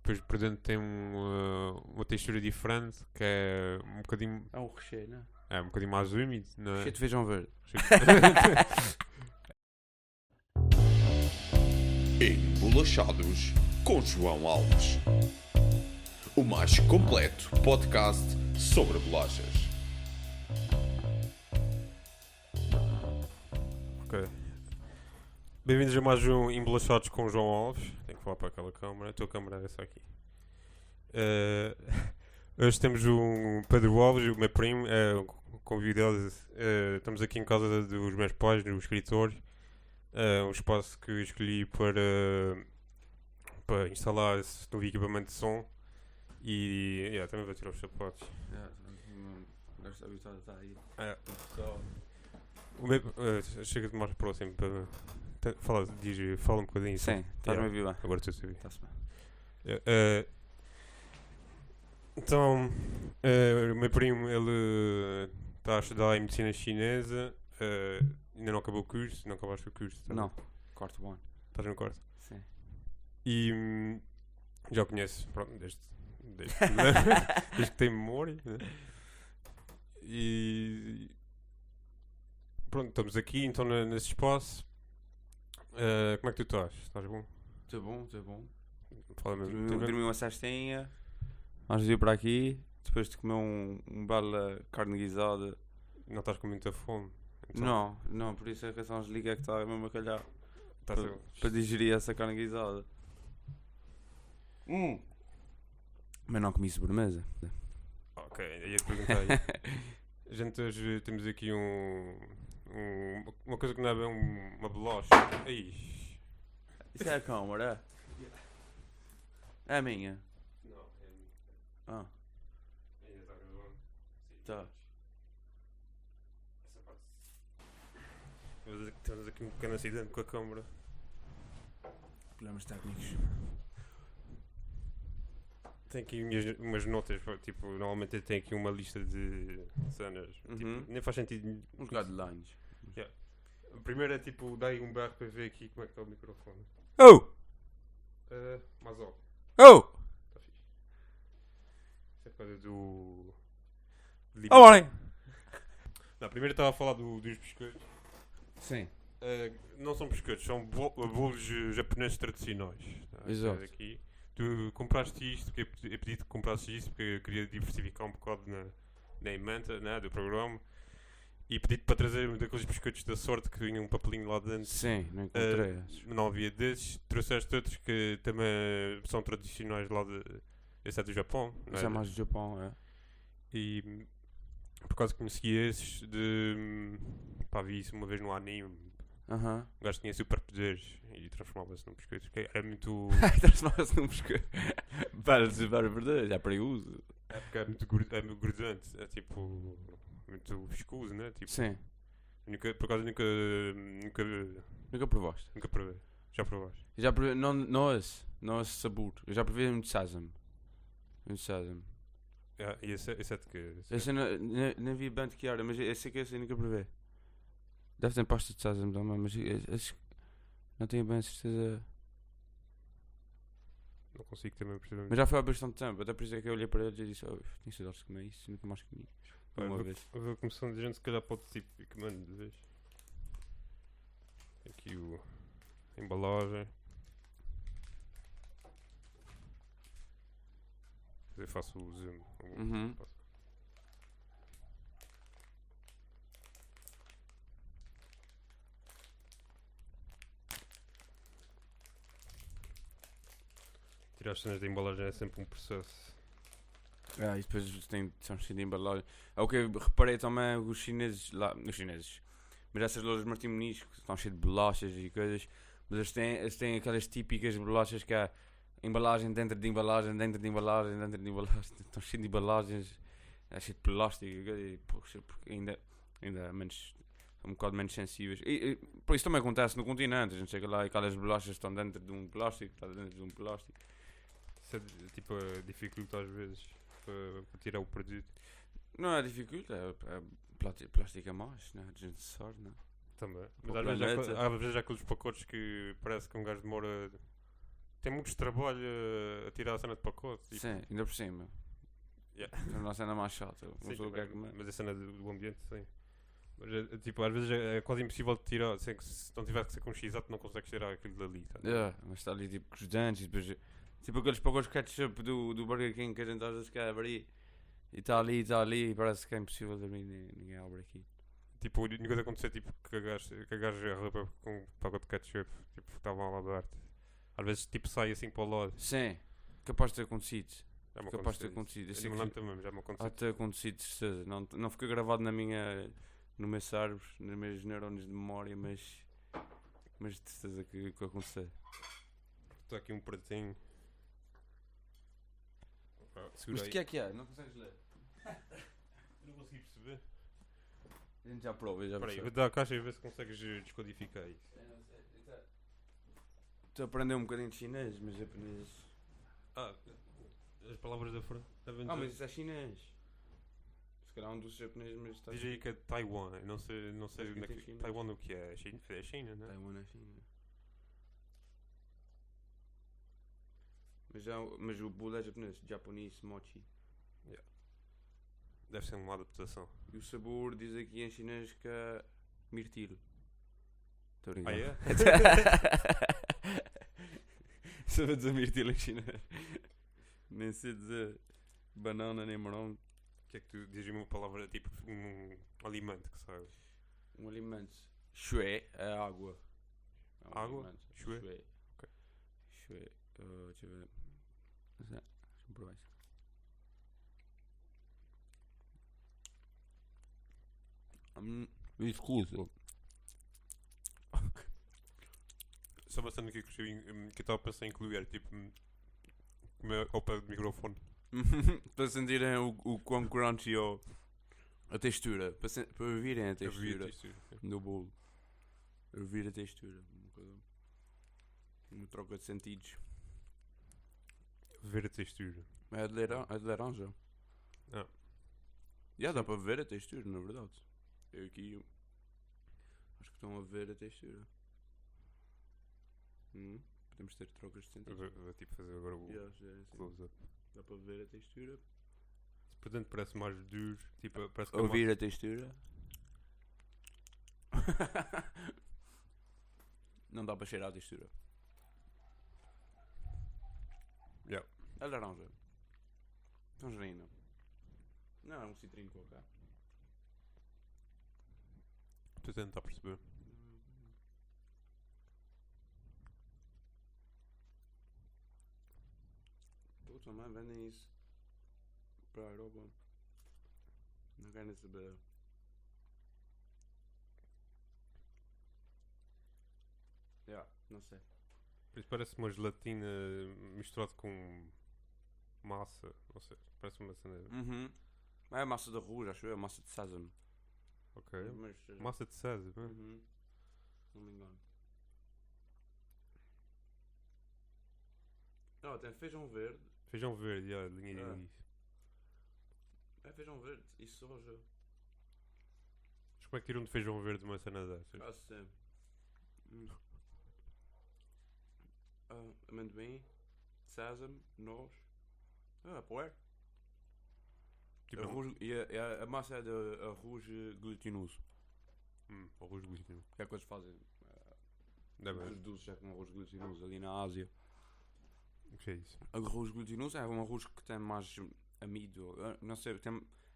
depois por dentro tem uma textura diferente, que é um bocadinho, É um recheio, não é? é um bocadinho mais úmido, não é? Recheio de feijão verde. Embolachados com João Alves. O mais completo podcast sobre bolachas. Ok. Bem-vindos a mais um Embolachados com o João Alves. Tenho que falar para aquela câmara. A tua câmara é essa aqui. Hoje temos o Pedro Alves, o meu primo, convidado. Estamos aqui em casa dos meus pais, no escritório. Um espaço que eu escolhi para instalar esse novo equipamento de som. E também vou tirar os sapatos. Não estou habituado a estar aí. Chega de mais próximo para. Fala um bocadinho. Sim, estás-me a ouvir bem. Agora estou a saber. Está-se bem. Então, o meu primo, ele está a estudar em medicina chinesa. Ainda não acabou o curso. Não acabaste o curso? Tá? Não, quarto bom. Estás no quarto? Sim. E já o conheces, pronto, desde que tem memória, né? E pronto, estamos aqui então nesse espaço. Como é que tu estás? Estás bom? Estou bom. Fala mesmo. Dormi uma cestinha. Vamos vir para aqui. Depois de comer um bela carne guisada. Não estás com muita fome? Então, Não, por isso é que são os liga que está mesmo a calhar. estás Para digerir essa carne guisada. Mas não comi sobremesa. Ok, ia-te perguntar aí. A gente hoje temos aqui uma coisa que não é bem uma bolacha. Ixi. Isso é a câmara? É a minha? Não, Ah, ainda está gravando. tá. Essa parte. Temos aqui um pequeno acidente com a câmara. Problemas técnicos. Tem aqui umas notas, tipo, normalmente eu tenho aqui uma lista de cenas. Uhum. Tipo, nem faz sentido. Uns guidelines. A primeira é tipo, dai um berro para ver aqui como é que está o microfone. Oh! Mas ó, Oh! está fixe. Isso é coisa do. Oh, olhem! Não, primeiro estava a falar dos biscoitos. Sim. Não são biscoitos, são bolos japoneses tradicionais. Tá? Exato. Aqui. Tu compraste isto, porque eu pedi que comprasses isto porque eu queria diversificar um bocado na emenda, né, do programa. E pedi-te para trazer um daqueles biscoitos da sorte que vinha um papelinho lá dentro. Sim, não encontrei. Não havia desses. Trouxeste outros que também são tradicionais lá de. Esse é do Japão. Isso é mais do Japão, é. E por causa que conheci esses de. Pá, vi isso uma vez no anime. Aham. O gajo tinha superpoderes e transformava-se num biscoito. Que era muito. Transforma-se num biscoito. Para verdade, é perigoso. É porque é muito grudante. É tipo. Muito viscoso, né? Tipo, Sim. por acaso nunca Nunca provaste? provei. Já provaste? Eu já provei, não esse sabor. Eu já provei um de sésamo. E esse é de quê? Esse eu não vi bem de que era, mas esse aqui eu nunca provei. Deve ter pasta de sésamo também, mas esse não tenho bem a certeza. Não consigo também perceber. Mas já foi há bastante tempo, até por isso é que eu olhei para eles e disse, tinha saudades de comer isso, nunca mais comi. Uma vez. Vou começando de gente, se calhar pode tipo ir comendo de vez. Aqui a embalagem. Eu faço o zoom. Uhum. Tirar as cenas da embalagem é sempre um processo. E depois são cheios de embalagem. É o que eu reparei também, os chineses, mas essas lojas de Martim Muniz que estão cheias de bolachas e coisas, mas eles têm aquelas típicas bolachas que há embalagem dentro de embalagem, dentro de embalagem, dentro de embalagem, estão cheios de embalagens, é cheio de plástico e poxa, porque ainda menos, são um bocado menos sensíveis. E por isso também acontece no continente, a gente chega lá e aquelas bolachas estão dentro de um plástico, está dentro de um plástico. Isso é tipo dificulta às vezes para tirar o produto. Não é dificuldade, é plástico a mais, não é desnecessário, não é? Também. Para Mas o às vezes planeta. há aqueles pacotes que parece que um gajo demora tem muito trabalho a tirar a cena de pacote. Tipo, Sim, ainda por cima. Yeah. É uma cena mais chata. Uma sim, pessoa tipo, quer comer. mas a cena do ambiente, sim. Mas, tipo, às vezes é quase impossível de tirar. Se não tiver que ser com x-ato, não consegues tirar aquilo dali. Tá? Mas está ali tipo com os dentes e depois. Tipo aqueles pacotes de ketchup do Burger King que a gente às vezes quer abrir. E está ali, e parece que é impossível de abrir, ninguém abre aqui. Tipo, a única coisa que acontecer, tipo, cagares a roupa com um pacote de ketchup, tipo, está mal aberto. Às vezes, tipo, sai assim para o lado. Sim, capaz de ter acontecido. Já me Capaz de ter aconteceu acontecido. isso. Assim Eu não que- lembro também, mas já me Há aconteceu. de ter acontecido, de certeza. Não fica gravado no meu cérebro, nos meus neurônios de memória, mas de certeza que aconteceu. Está aqui um pratinho. Mas o que é? Não consegues ler? Não consegui perceber. A gente já prova, já Espera aí, vou percebe. dar a caixa e ver se consegues descodificar isso. Estou a aprender um bocadinho de chinês, mas japonês. As palavras da frente. Mas isso é chinês. Se calhar um dos japoneses, mas está. Diz aí que é Taiwan. Eu não sei Mas onde é que tem que. China. Taiwan o que é? É China, né? Taiwan é China. Mas o bolo é japonês. Japonês mochi. Deve ser uma adaptação. E o sabor diz aqui em chinês que é mirtilo. Estou a Ah, brincar. é? Sabe dizer mirtilo em chinês? Nem sei dizer banana nem morango. O que é que tu dizes uma palavra tipo um alimento que sabe? Um alimento. Shui é água. É um Água? alimento. Shui? Ok. Shui. Deixa eu ver. Deixa eu provar isso. Viscoso. Só uma cena que eu estava a pensar em incluir era tipo comer ao pé do microfone. Para sentirem o quão crunchy ou a textura. Para ouvirem a textura do bolo. Ouvir a textura. Uma troca de sentidos. Ver a textura. É de laranja. Ah. Dá para ver a textura, na verdade. Eu aqui acho que estão a ver a textura. Podemos ter trocas de Eu sentidos. vou tipo fazer agora o Já é assim. close-up. Dá para ver a textura. Portanto, parece mais duro. Tipo, parece que Ouvir a textura. Não dá para cheirar a textura. Yeah. É laranja. Tangerina. Não, é um citrino qualquer. Estou a tentar perceber. Pô, também vendem isso para a Europa. Não querem saber. Não sei. Isso parece uma gelatina misturada com massa. Não sei. Parece uma cena. É massa de arroz, acho eu. É massa de sésamo. Ok. Mas, Massa de sésamo. Né? Não me engano. Tem feijão verde. Feijão verde, linha Ah. de início. É feijão verde e soja. Mas como é que tiram de feijão verde uma cena dessas? Sim. Amendoim, sésamo, noz. Poer. Tipo, Arroz, a massa é de arroz glutinoso. arroz glúten. O que é que eles fazem? Deve Os doces é com arroz glutinoso ali na Ásia. O que é isso? Arroz glutinoso é um arroz que tem mais amido. Não sei,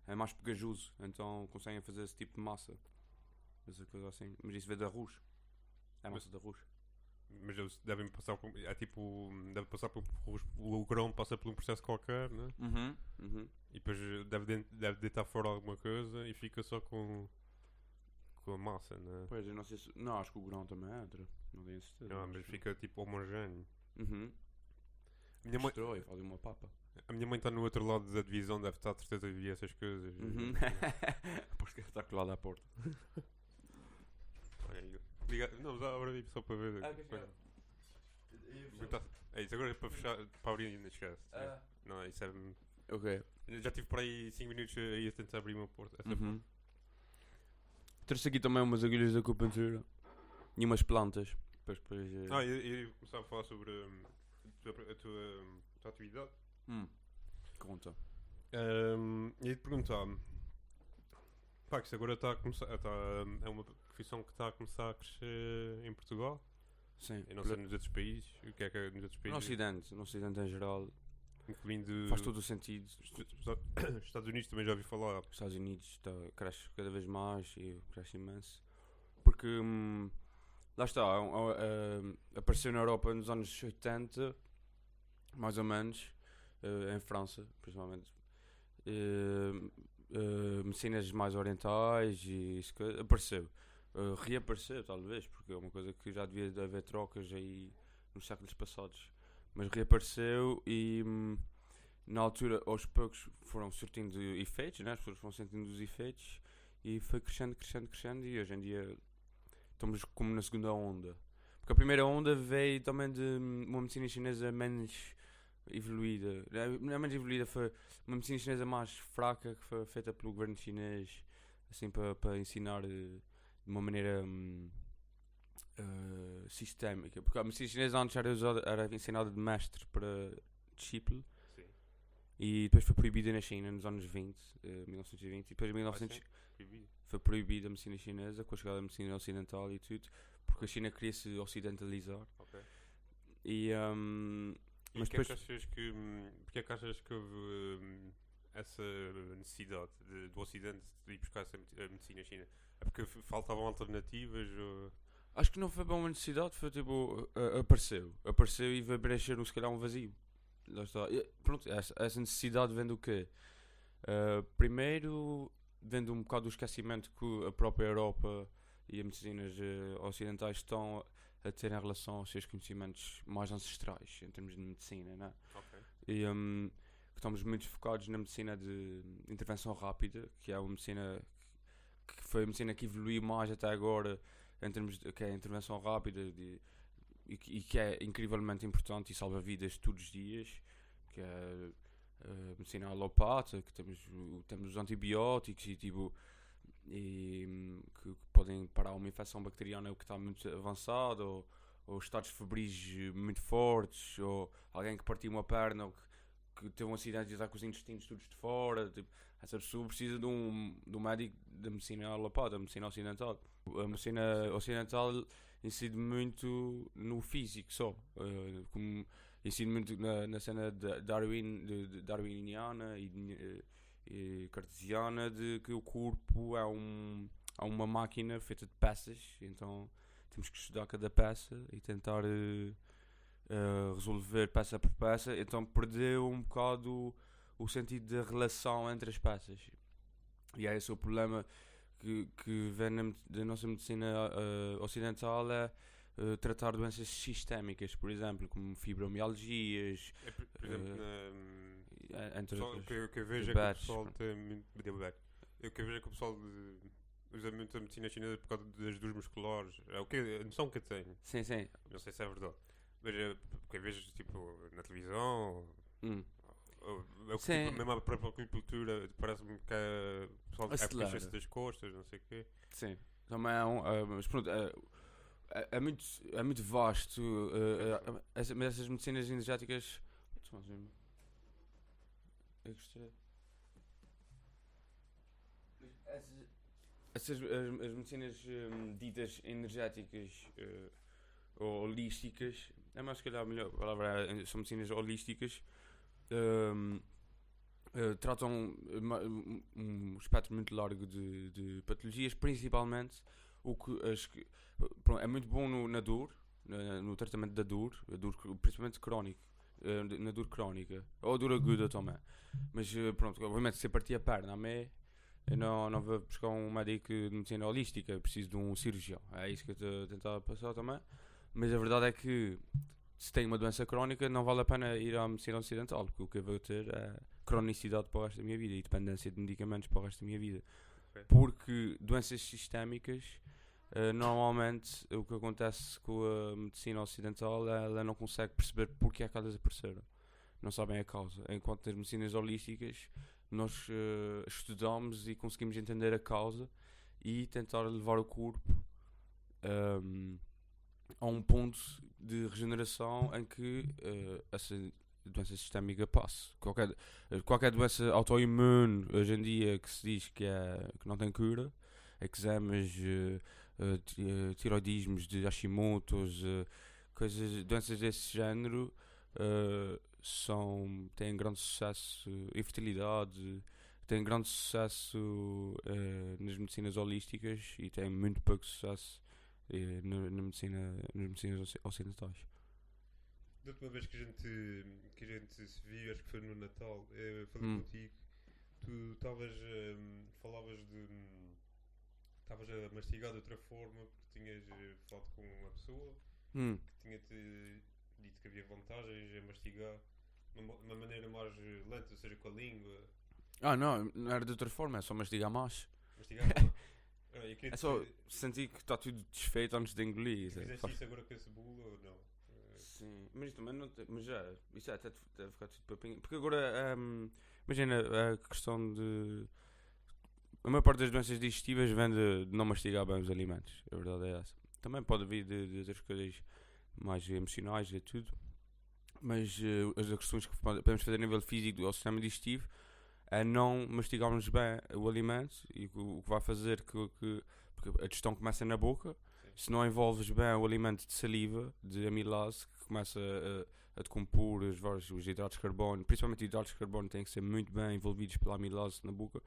é mais pegajoso. Então conseguem fazer esse tipo de massa. Essa coisa assim. Mas isso vem de arroz. É massa de arroz. Mas eles devem passar por. É tipo. Deve passar por. O grão passa por um processo qualquer, né? E depois deve deitar fora alguma coisa e fica só com a massa, né? Pois, eu não sei se. Não, acho que o grão também entra. Não tenho certeza. Não, mas fica tipo homogéneo. A minha mãe Destrói, fazem uma papa. está no outro lado da divisão, deve estar de certeza a ver essas coisas. Pois que está colado à porta. Não, já abri só para ver. Isso agora é para fechar, para abrir ainda esquece. Não, isso é. Ok. Já tive por aí 5 minutos aí a tentar abrir uma porta. Trouxe aqui também umas agulhas da acupuntura. E umas plantas. Depois, Eu ia começar a falar sobre tua atividade. Conta. E aí te perguntar, pá, que isso agora está a começar, é uma profissão que está a começar a crescer em Portugal. Sim. Eu não sei nos outros países, o que é nos outros No países, Ocidente em geral, incluindo faz todo o sentido. Estados Unidos também já ouvi falar. Os Estados Unidos cresce cada vez mais e cresce imenso. Porque, lá está, apareceu na Europa nos anos 80, mais ou menos, em França, principalmente. Medicinas mais orientais e isso que apareceu. Reapareceu, talvez, porque é uma coisa que já devia haver trocas aí nos séculos passados. Mas reapareceu e na altura, aos poucos, foram surtindo efeitos, né? As pessoas foram sentindo os efeitos e foi crescendo e hoje em dia estamos como na segunda onda. Porque a primeira onda veio também de uma medicina chinesa menos evoluída. Não é menos evoluída, foi uma medicina chinesa mais fraca que foi feita pelo governo chinês, assim para ensinar de uma maneira sistémica. Porque a medicina chinesa antes era ensinada de mestre para discípulo. Sim. E depois foi proibida na China nos anos 20, 1920, e depois em 1900 foi proibida a medicina chinesa com a chegada da medicina ocidental e tudo, porque a China queria se ocidentalizar. Ok. E Mas depois porque é que achas que houve essa necessidade do Ocidente de ir buscar essa medicina china? É porque faltavam alternativas? Ou... acho que não foi bem uma necessidade, foi tipo, apareceu e veio preencher se calhar um vazio. Lá está. E, pronto, essa necessidade vem do quê? Primeiro, vem de um bocado do esquecimento que a própria Europa e as medicinas ocidentais estão a ter em relação aos seus conhecimentos mais ancestrais, em termos de medicina, né? Ok. E que estamos muito focados na medicina de intervenção rápida, que é uma medicina que foi a medicina que evoluiu mais até agora, em termos de que é a intervenção rápida e que é incrivelmente importante e salva vidas todos os dias, que é a medicina alopata, que temos os antibióticos e tipo que podem parar uma infecção bacteriana que está muito avançada, ou estados febris muito fortes, ou alguém que partiu uma perna, ou que teve um acidente e está com os intestinos todos de fora. Tipo, essa pessoa precisa de um médico da medicina alopata, da medicina ocidental. A medicina ocidental incide muito no físico só, como incide muito na cena darwiniana e cartesiana, de que o corpo é uma máquina feita de peças, então temos que estudar cada peça e tentar resolver peça por peça. Então perdeu um bocado o sentido da relação entre as peças, e é esse o problema que vem da nossa medicina ocidental, é tratar doenças sistémicas, por exemplo, como fibromialgias, Por exemplo, entre outras. o que eu vejo diabetes, é que o pessoal pronto. tem muito diabetes. O que eu vejo é que o pessoal usa muito a medicina chinesa por causa das dores musculares. É o que a noção que eu tenho. Sim, sim. Não sei se é verdade. Mas o que eu vejo tipo na televisão, ou Sim. tipo, mesmo a própria agricultura, parece-me que o pessoal Acelera. queixa-se das costas, não sei o quê. Sim. Também mas pronto, é muito vasto. Mas essas medicinas energéticas. Eu gostei. As medicinas ditas energéticas ou holísticas, é mais se calhar a melhor palavra, são medicinas holísticas, tratam um espectro muito largo de patologias, principalmente pronto, é muito bom na dor, no tratamento da dor, principalmente crónico, na dor crónica, ou dor aguda também. Mas pronto, obviamente se eu partir a perna, eu não vou buscar um médico de medicina holística, eu preciso de um cirurgião. É isso que eu estou a tentar passar também. Mas a verdade é que se tem uma doença crónica, não vale a pena ir à medicina ocidental, porque o que eu vou ter é cronicidade para o resto da minha vida e dependência de medicamentos para o resto da minha vida. Okay. Porque doenças sistémicas, normalmente o que acontece com a medicina ocidental é ela não consegue perceber porque é que elas apareceram. Não sabem a causa. Enquanto as medicinas holísticas, nós estudamos e conseguimos entender a causa e tentar levar o corpo a um ponto de regeneração em que essa doença sistémica passe. Qualquer doença autoimune hoje em dia que se diz que não tem cura, eczemas, tiroidismos de Hashimoto's, doenças desse género, têm grande sucesso, infertilidade, têm grande sucesso nas medicinas holísticas e têm muito pouco sucesso nas medicinas ocidentais. Da última vez que a gente se viu, acho que foi no Natal, falei contigo, tu falavas a mastigar de outra forma porque tinhas falado com uma pessoa que tinha-te dito que havia vantagens em mastigar de uma maneira mais lenta, ou seja, com a língua. Não era de outra forma, é só mastigar mais. Mastigar mais. É só sentir que está tudo desfeito antes de engolir. Fizeste isso agora com esse bolo ou não? Sim, mas isso também não tem. Mas já, isso até deve ficar tudo papinho. Porque agora, imagina a questão de. A maior parte das doenças digestivas vem de não mastigar bem os alimentos. A verdade é essa. Também pode vir de outras coisas mais emocionais e tudo. Mas as questões que podemos fazer a nível físico ao sistema digestivo é não mastigarmos bem o alimento e o que vai fazer porque a digestão começa na boca. Se não envolves bem o alimento de saliva, de amilase, que começa a decompor os hidratos de carbono, principalmente os hidratos de carbono têm que ser muito bem envolvidos pela amilase na boca,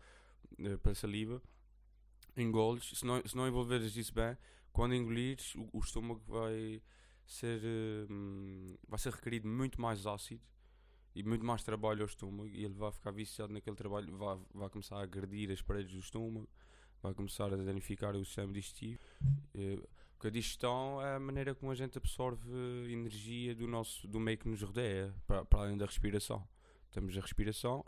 pela saliva, engoles. Se não envolveres isso bem, quando engolires, o estômago vai ser requerido muito mais ácido e muito mais trabalho ao estômago, e ele vai ficar viciado naquele trabalho, vai começar a agredir as paredes do estômago, vai começar a danificar o sistema digestivo. Porque a digestão é a maneira como a gente absorve energia do meio que nos rodeia, para além da respiração. Temos a respiração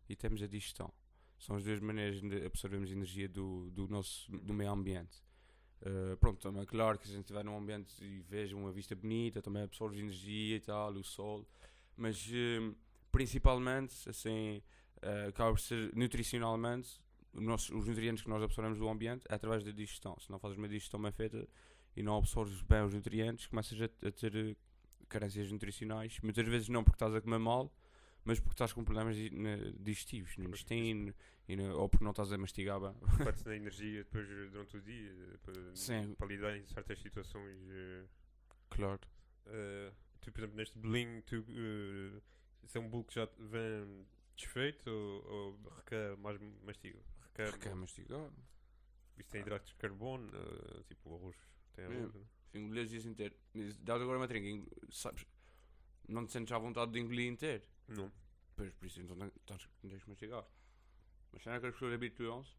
e temos a digestão. São as duas maneiras de absorvermos energia do meio ambiente. Pronto, também é claro que se a gente estiver num ambiente e veja uma vista bonita, também absorve energia e tal, o sol. Mas principalmente, assim, acaba por ser nutricionalmente, os nutrientes que nós absorvemos do ambiente é através da digestão. Se não fazes uma digestão bem feita e não absorves bem os nutrientes, começas a ter carências nutricionais. Muitas vezes não porque estás a comer mal, mas porque estás com problemas digestivos, no intestino, ou porque não estás a mastigar bem. Perde-se na energia depois durante o dia, para lidar em certas situações. Claro. Tu, por exemplo, neste bolinho, se é um bolo que já vem desfeito ou requer mais mastigo? Requer mastigar. Isto tem hidratos de carbono, tipo o arroz tem arroz. Engolhas isso inteiro. Dá-te agora uma trinca, sabes? Não te sentes à vontade de engolir inteiro? Não. Pois, por isso então tens que mastigar. Mas será que as pessoas habituam-se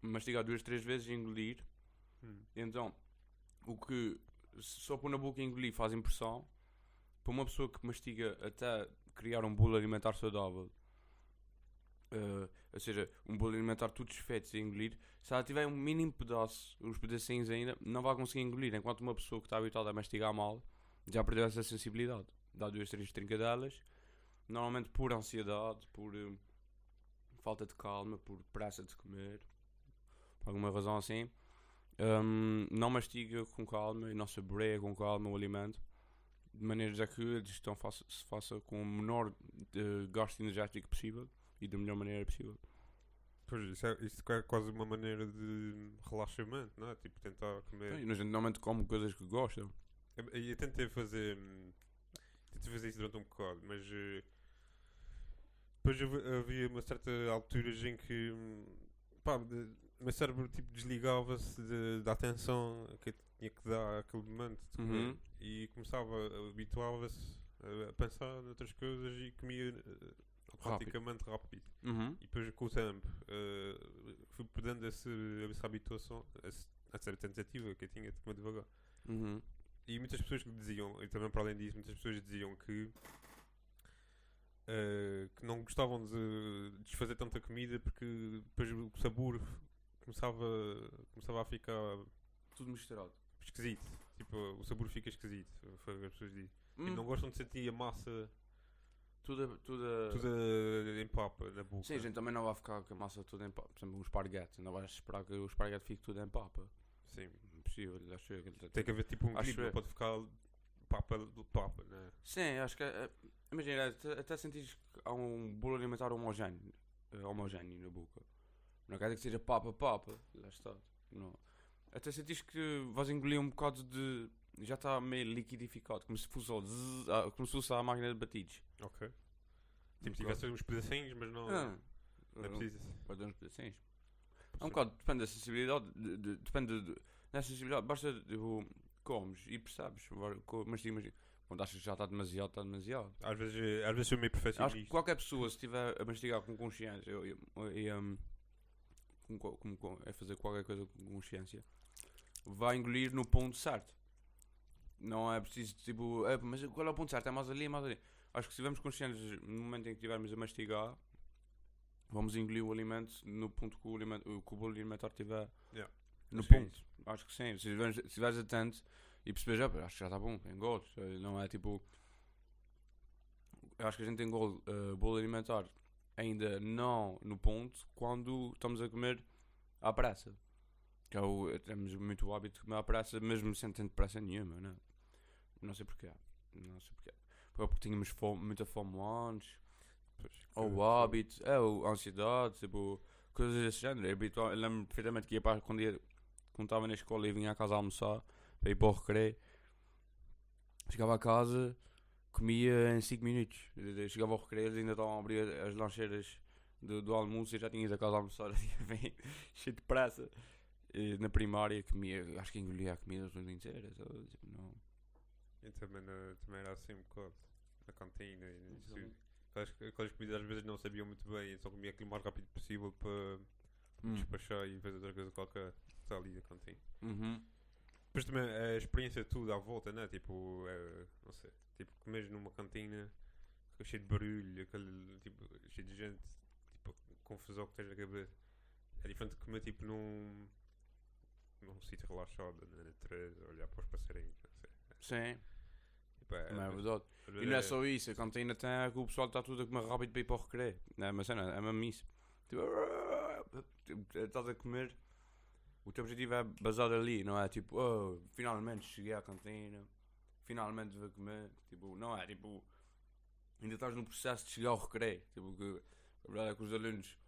a mastigar 2, 3 vezes e engolir? Então, o que só pôr na boca e engolir faz impressão. Para uma pessoa que mastiga até criar um bolo alimentar saudável, ou seja, um bolo alimentar tudo desfeito sem engolir, se ela tiver um mínimo pedaço, uns pedacinhos ainda, não vai conseguir engolir, enquanto uma pessoa que está habituada a mastigar mal já perdeu essa sensibilidade. Dá 2, 3 trincadelas, normalmente por ansiedade, por falta de calma, por pressa de comer, por alguma razão assim, não mastiga com calma e não saboreia com calma o alimento, de maneira a que a digestão se faça com o menor gasto energético possível e da melhor maneira possível. Pois, isso é quase uma maneira de relaxamento, não é? Tipo, tentar comer. Sim, a gente normalmente come coisas que gosta. Eu tentei fazer isso durante um bocado, mas depois havia uma certa altura em que o meu cérebro tipo, desligava-se da atenção que eu tinha que dar àquele momento de comer, e habituava-se a pensar noutras coisas e comia praticamente rápido. E depois com o tempo fui perdendo essa habituação, essa tentativa que eu tinha de comer devagar. E muitas pessoas diziam, e também para além disso, muitas pessoas diziam que não gostavam de desfazer tanta comida porque depois o sabor começava a ficar tudo misturado, esquisito. Tipo, o sabor fica esquisito, foi o que as pessoas dizem. E não gostam de sentir a massa tudo em papa na boca. Sim, a gente também não vai ficar com a massa toda em papa. Por exemplo, um esparguete, não vais esperar que o esparguete fique tudo em papa. Sim. impossível, acho eu. Tem que haver tipo um Acho equilíbrio, eu. não pode ficar papa do papa, né? Sim, acho que. Imagina, até sentires que há um bolo alimentar homogéneo na boca. Não quer dizer que seja papa, lá está. Não. Até sentires que vais engolir um bocado de. Já está meio liquidificado, como se fosse, como se fosse a máquina de batidos. Ok. Um Tipo, tivesse uns pedacinhos, mas não é preciso. Pode dar uns pedacinhos. É um bocado, depende da sensibilidade. Depende da sensibilidade. Basta, tipo, comes e percebes. Mas quando achas que já está demasiado, está demasiado. Às vezes sou meio Acho que perfeccionista. qualquer pessoa, se estiver a mastigar com consciência a fazer qualquer coisa com consciência, vai engolir no ponto certo. Não é preciso, tipo, mas qual é o ponto certo? É mais ali, é mais ali. Acho que se estivermos conscientes no momento em que estivermos a mastigar, vamos engolir o alimento no ponto que o bolo alimentar estiver Yeah. no Acho que é ponto. isso. Acho que sim. Se estiveres atento e perceberes, acho que já está bom, engole. Não é tipo. Eu acho que a gente engole bolo alimentar ainda não no ponto quando estamos a comer à pressa. Temos muito o hábito de comer à pressa, mesmo sem tendo pressa nenhuma, né? Não sei porquê. Porque tínhamos muita fome antes. Ou o hábito, a ansiedade, tipo, coisas desse género. É habitual. Eu lembro perfeitamente que quando estava na escola e vinha a casa almoçar, para ir para o recreio, chegava a casa, comia em 5 minutos. Chegava ao recreio, eles ainda estavam a abrir as lancheiras do almoço e já tinha ido a casa a almoçar, bem, cheio de pressa. E na primária comia, acho que engolia a comida toda inteira, sabe? Tipo, não. Eu também era assim um bocado. Na cantina e no estúdio. Aquelas comidas às vezes não sabiam muito bem, então comia aquilo o mais rápido possível para despachar e fazer outra coisa qualquer que está ali na cantina. Depois também a experiência tudo à volta, né? Tipo, não sei, tipo, comes numa cantina cheio de barulho, aquele, tipo, cheio de gente, tipo, confusão que tens na cabeça. É diferente de comer tipo num sítio relaxado, na natureza, olhar para os passarinhos, não sei. Sim, Tipo, não é verdade. E não é só isso, a cantina tem que o pessoal está tudo a comer rápido para ir para o recreio. Não é, mas é mesmo isso. Tipo, estás a comer, o teu objetivo é basado ali, não é tipo, finalmente cheguei à cantina, finalmente vou comer. Tipo, não é tipo, ainda estás no processo de chegar ao recreio. Tipo, a verdade é que os alunos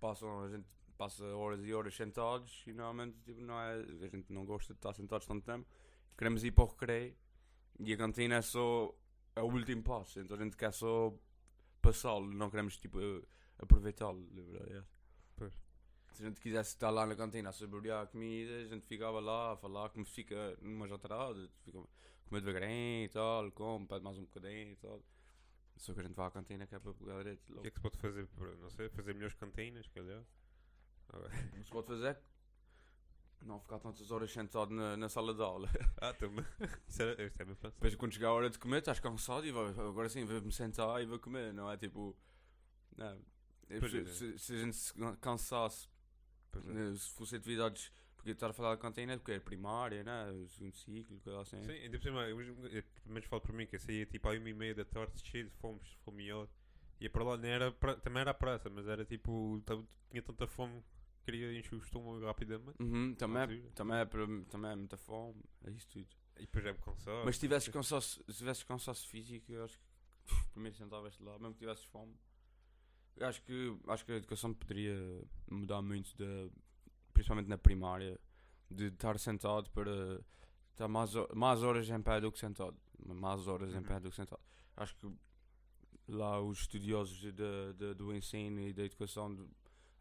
a gente passa horas e horas sentados e normalmente tipo, não é, a gente não gosta de estar sentados tanto tempo. Queremos ir para o recreio e a cantina é o último passo, então a gente quer só passá-lo, não queremos tipo aproveitá-lo, na verdade. Pois. Se a gente quisesse estar lá na cantina a saborear a comida, a gente ficava lá a falar como fica numa jantarada, fica comer devagarinho e tal, pede mais um bocadinho e tal. Só que a gente vai à cantina que é para pegar direito. O que é que se pode fazer para, não sei, fazer melhores cantinas, calhar? O que se pode fazer é não ficar tantas horas sentado na sala de aula. Também. Isto é bem pensado. Depois quando chegar a hora de comer estás cansado e agora sim vou-me sentar e vou comer, não é tipo. Não. Se a gente se cansasse, se fosse atividades, porque estar a falar da cantina porque é primária, né? O segundo ciclo, coisa assim. Sim, ainda por cima, eu pelo menos falo para mim que eu saía tipo à 1h30 da tarde, cheio de fome, ia para lá, também era a praça, mas era tipo, tinha tanta fome, queria encher o estômago rapidamente. Também é muita fome, é isso tudo. E depois é cansado. Mas se tivesses cansaço físico, eu acho que primeiro sentavas-te lá, mesmo que tivesses fome. Eu acho que a educação poderia mudar muito, principalmente na primária, de estar sentado para estar mais horas em pé do que sentado. Mais horas em pé do que sentado. Acho que lá os estudiosos do ensino e da educação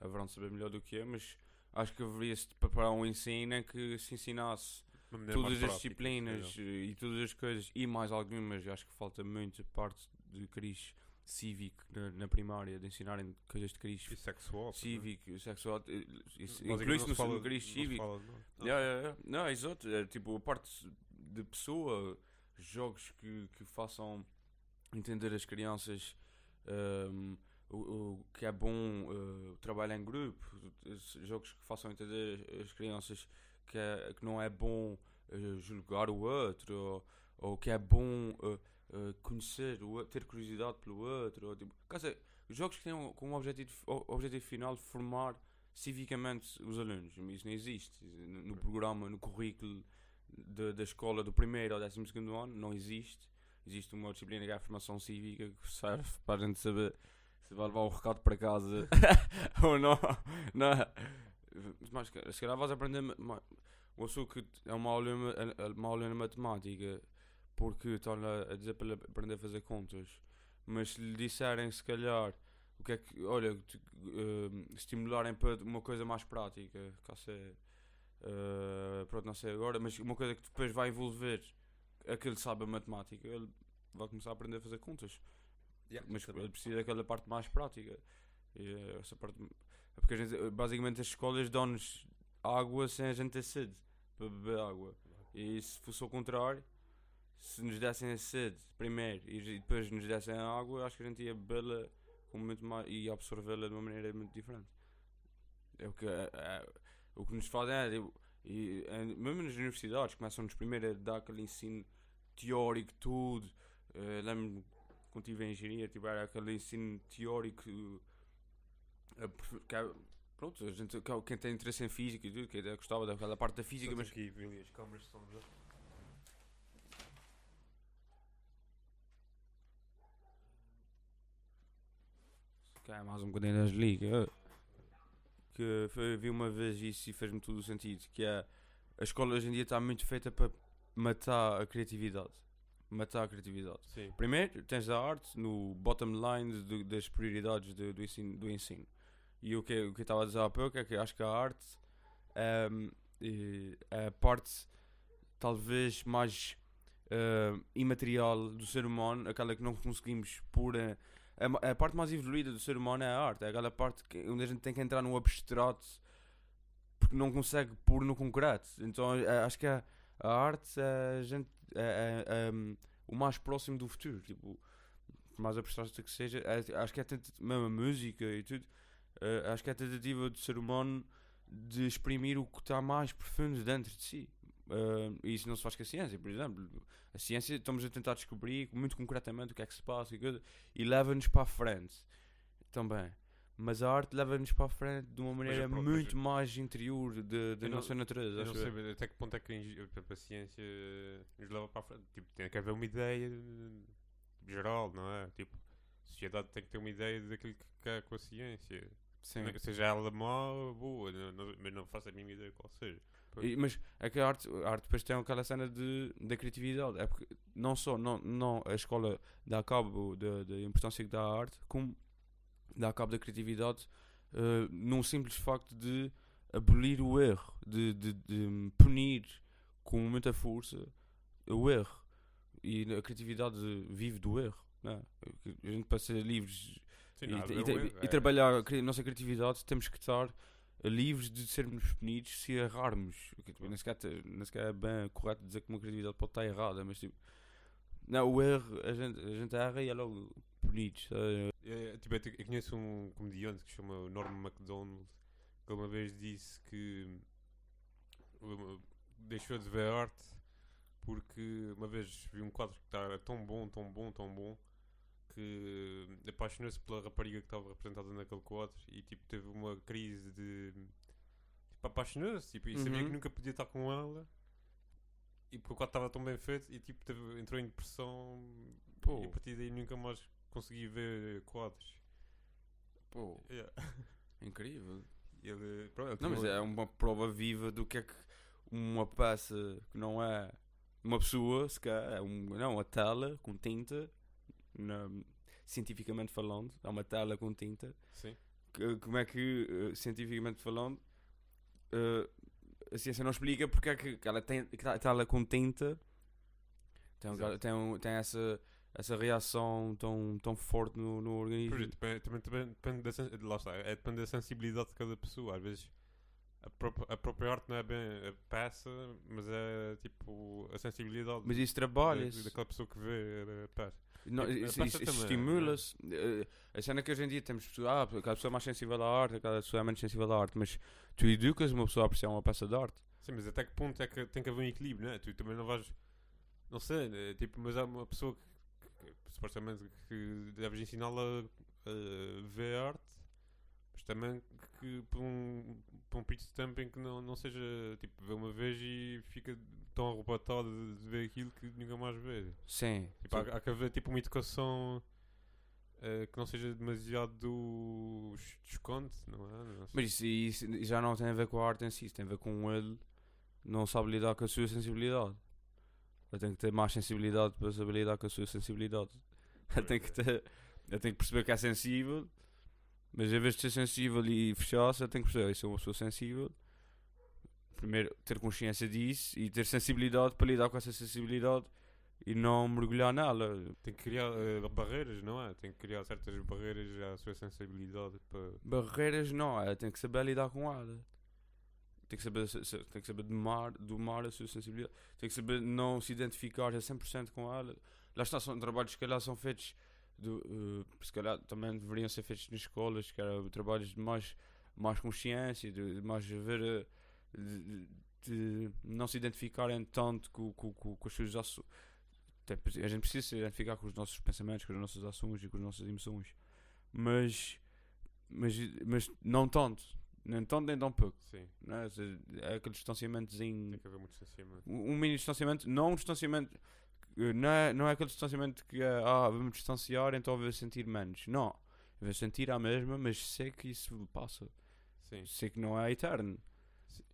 haverão de saber melhor do que eu, mas acho que haveria-se de preparar um ensino em que se ensinasse todas as disciplinas e todas as coisas e mais algumas. Acho que falta muito parte de cariz cívico na primária, de ensinarem coisas de cariz cívico, sexual, inclui-se no cariz cívico. Não, exato, é tipo a parte de pessoa, jogos que façam entender as crianças o que é bom trabalho em grupo, jogos que façam entender as crianças que não é bom julgar o outro, ou que é bom conhecer o outro, ter curiosidade pelo outro, ou, tipo, jogos que tenham como objetivo final formar civicamente os alunos. Isso não existe. No programa, no currículo da escola do primeiro ao 12º ano, não existe. Existe uma disciplina que é a formação cívica que serve para a gente saber se vai levar o recado para casa ou não. Não. Mas se calhar vais aprender. O assunto que é uma aula na matemática porque estão a dizer para ele aprender a fazer contas. Mas se lhe disserem, se calhar, o que é que, olha, estimularem para uma coisa mais prática, pronto, não sei agora, mas uma coisa que depois vai envolver aquele que sabe a matemática, ele vai começar a aprender a fazer contas. Mas ele precisa daquela parte mais prática. E essa parte, porque a gente, basicamente as escolas dão-nos água sem a gente ter sede para beber água. E se fosse ao contrário, se nos dessem a sede primeiro e depois nos dessem a água, acho que a gente ia bebê-la com muito mais e absorvê-la de uma maneira muito diferente. É o que nos fazem mesmo nas universidades começam-nos primeiro a dar aquele ensino teórico tudo. Lembro-me quando estive em engenharia, era aquele ensino teórico pronto, a gente, quem tem interesse em física e tudo, que gostava daquela parte da física, mas aqui as câmaras estão a ver. é mais um bocadinho das ligas. Que vi uma vez isso e fez-me todo o sentido. Que é a escola hoje em dia está muito feita para matar a criatividade. Sim. Primeiro tens a arte no bottom line das prioridades do ensino. E o que eu estava a dizer há pouco é que acho que a arte é a parte talvez mais imaterial do ser humano, aquela que não conseguimos pôr. A parte mais evoluída do ser humano é a arte, é aquela parte onde a gente tem que entrar no abstrato porque não consegue pôr no concreto. Então acho que a arte é o mais próximo do futuro, tipo, por mais abstrato que seja. Acho que é mesmo a música e tudo. Acho que é a tentativa do ser humano de exprimir o que está mais profundo dentro de si. E isso não se faz com a ciência, por exemplo. A ciência estamos a tentar descobrir muito concretamente o que é que se passa e leva-nos para a frente também. Mas a arte leva-nos para a frente de uma maneira muito mais interior da nossa natureza. Eu não sei até que ponto é que a ciência nos leva para a frente. Tipo, tem que haver uma ideia geral, não é? Tipo, a sociedade tem que ter uma ideia daquilo que quer com a ciência. Sim. Seja ela má ou boa, mas não faço a mínima ideia qual seja. Mas é que a arte depois tem aquela cena da criatividade. É porque não só não a escola dá cabo da importância que dá à arte, como dá cabo da criatividade num simples facto de abolir o erro, de punir com muita força o erro. E a criatividade vive do erro, não é? A gente para ser livres e trabalhar a nossa criatividade temos que estar livres de sermos punidos se errarmos. Nem sequer é bem correto dizer que uma criatividade pode estar errada, mas tipo, não, o erro, a gente erra e é logo punido. Eu conheço um comediante que se chama Norm Macdonald, que uma vez disse que deixou de ver arte porque uma vez vi um quadro que estava tão bom que apaixonou-se pela rapariga que estava representada naquele quadro e tipo teve uma crise de tipo, apaixonou-se tipo, e sabia que nunca podia estar com ela e porque o quadro estava tão bem feito e tipo entrou em depressão. E a partir daí nunca mais consegui ver quadros. Yeah. Incrível. Pronto, não, mas é uma prova viva do que é que uma peça que não é uma pessoa, se calhar, é uma tela com tinta. Cientificamente falando, há uma tela com tinta. Sim. Como é que, cientificamente falando, a ciência não explica porque é que ela tem a tela com tinta tem essa reação tão forte no organismo. Também depende depende da sensibilidade de cada pessoa. Às vezes a própria arte não é bem a peça, mas é tipo a sensibilidade. Mas isso trabalha-se daquela pessoa que vê a peça. Isso estimula-se. A cena que hoje em dia temos pessoas, aquela pessoa é mais sensível à arte, aquela pessoa é menos sensível à arte, mas tu educas uma pessoa a apreciar uma peça de arte. Sim, mas até que ponto é que tem que haver um equilíbrio, né? Tu também não vais, não sei, né? Tipo, mas há uma pessoa que supostamente que deves ensiná-la a ver arte, mas também que para um pitch stamp em que não seja tipo vê uma vez e fica tão arrebatado de ver aquilo que nunca mais vê. Sim. Tipo, há que haver tipo uma educação que não seja demasiado desconto, não é? Não sei. Mas isso já não tem a ver com a arte em si, isso tem a ver com ele não sabe lidar com a sua sensibilidade. Ele tem que ter mais sensibilidade para saber lidar com a sua sensibilidade. Ele tem que perceber que é sensível, mas em vez de ser sensível e fechar-se, ele tem que perceber, eu sou uma pessoa sensível. Primeiro, ter consciência disso e ter sensibilidade para lidar com essa sensibilidade e não mergulhar nela. Tem que criar barreiras, não é? Tem que criar certas barreiras à sua sensibilidade para... Barreiras não, ela tem que saber lidar com ela. Tem que saber domar a sua sensibilidade. Tem que saber não se identificar a 100% com ela. Lá está, são trabalhos que se calhar são feitos, se calhar também deveriam ser feitos nas escolas, que eram trabalhos de mais consciência, de mais ver, de não se identificarem tanto com as suas ações. A gente precisa se identificar com os nossos pensamentos, com as nossas ações e com as nossas emoções, mas não tanto, nem tanto nem tão pouco. Sim. Não é? Ou seja, é aquele distanciamentozinho, Tem que haver muito distanciamento. um mini distanciamento, não um distanciamento, não é aquele distanciamento que é, vamos distanciar, então vou sentir menos. Não, eu vou sentir a mesma, mas sei que isso passa, Sim. sei que não é eterno.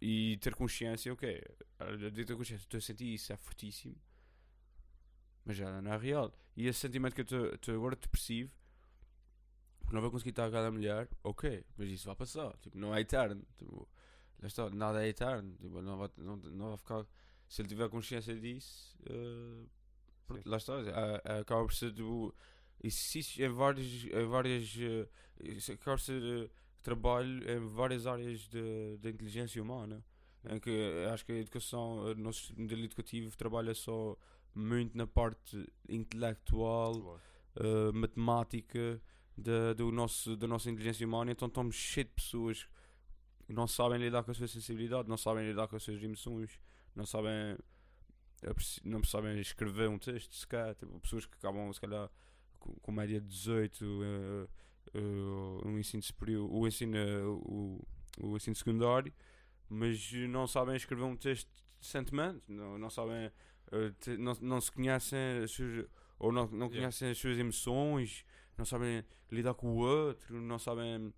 E ter consciência, ok, de ter consciência, estou a sentir isso, é fortíssimo, mas já não é real. E esse sentimento que eu agora te percebo, não vou conseguir estar a cada mulher, ok, mas isso vai passar, tipo, não é eterno, tipo, lá está, nada é eterno, tipo, não vai ficar, se ele tiver consciência disso, pronto, lá está, acaba por ser tipo, exercícios em várias isso acaba por ser trabalho em várias áreas da inteligência humana, em que acho que a educação, o nosso modelo educativo trabalha só muito na parte intelectual, Claro. matemática da nossa inteligência humana. Então estamos cheios de pessoas que não sabem lidar com a sua sensibilidade, não sabem lidar com as suas emoções, não sabem escrever um texto sequer, tipo, pessoas que acabam se calhar com média de 18 um ensino superior, o ensino secundário, mas não sabem escrever um texto decentemente, não sabem, não se conhecem ou não conhecem as suas emoções, não sabem lidar com o outro, não sabem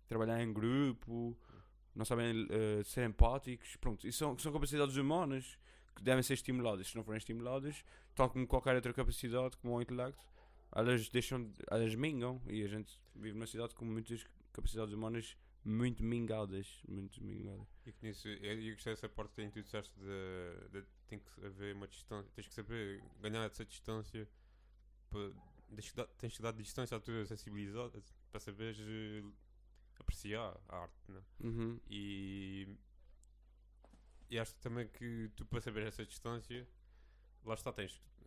trabalhar em grupo, não sabem ser empáticos. Pronto, isso são capacidades humanas que devem ser estimuladas. Se não forem estimuladas, tal como qualquer outra capacidade, como o intelecto, elas mingam, e a gente vive numa cidade com muitas capacidades humanas muito mingadas. E que nisso, eu gostei dessa parte que tu disseste tem que haver uma distância, tens que saber ganhar essa distância, tens que dar distância à tua sensibilidade para saberes apreciar a arte, não é? Uhum. E acho também que tu, para saber essa distância, lá está,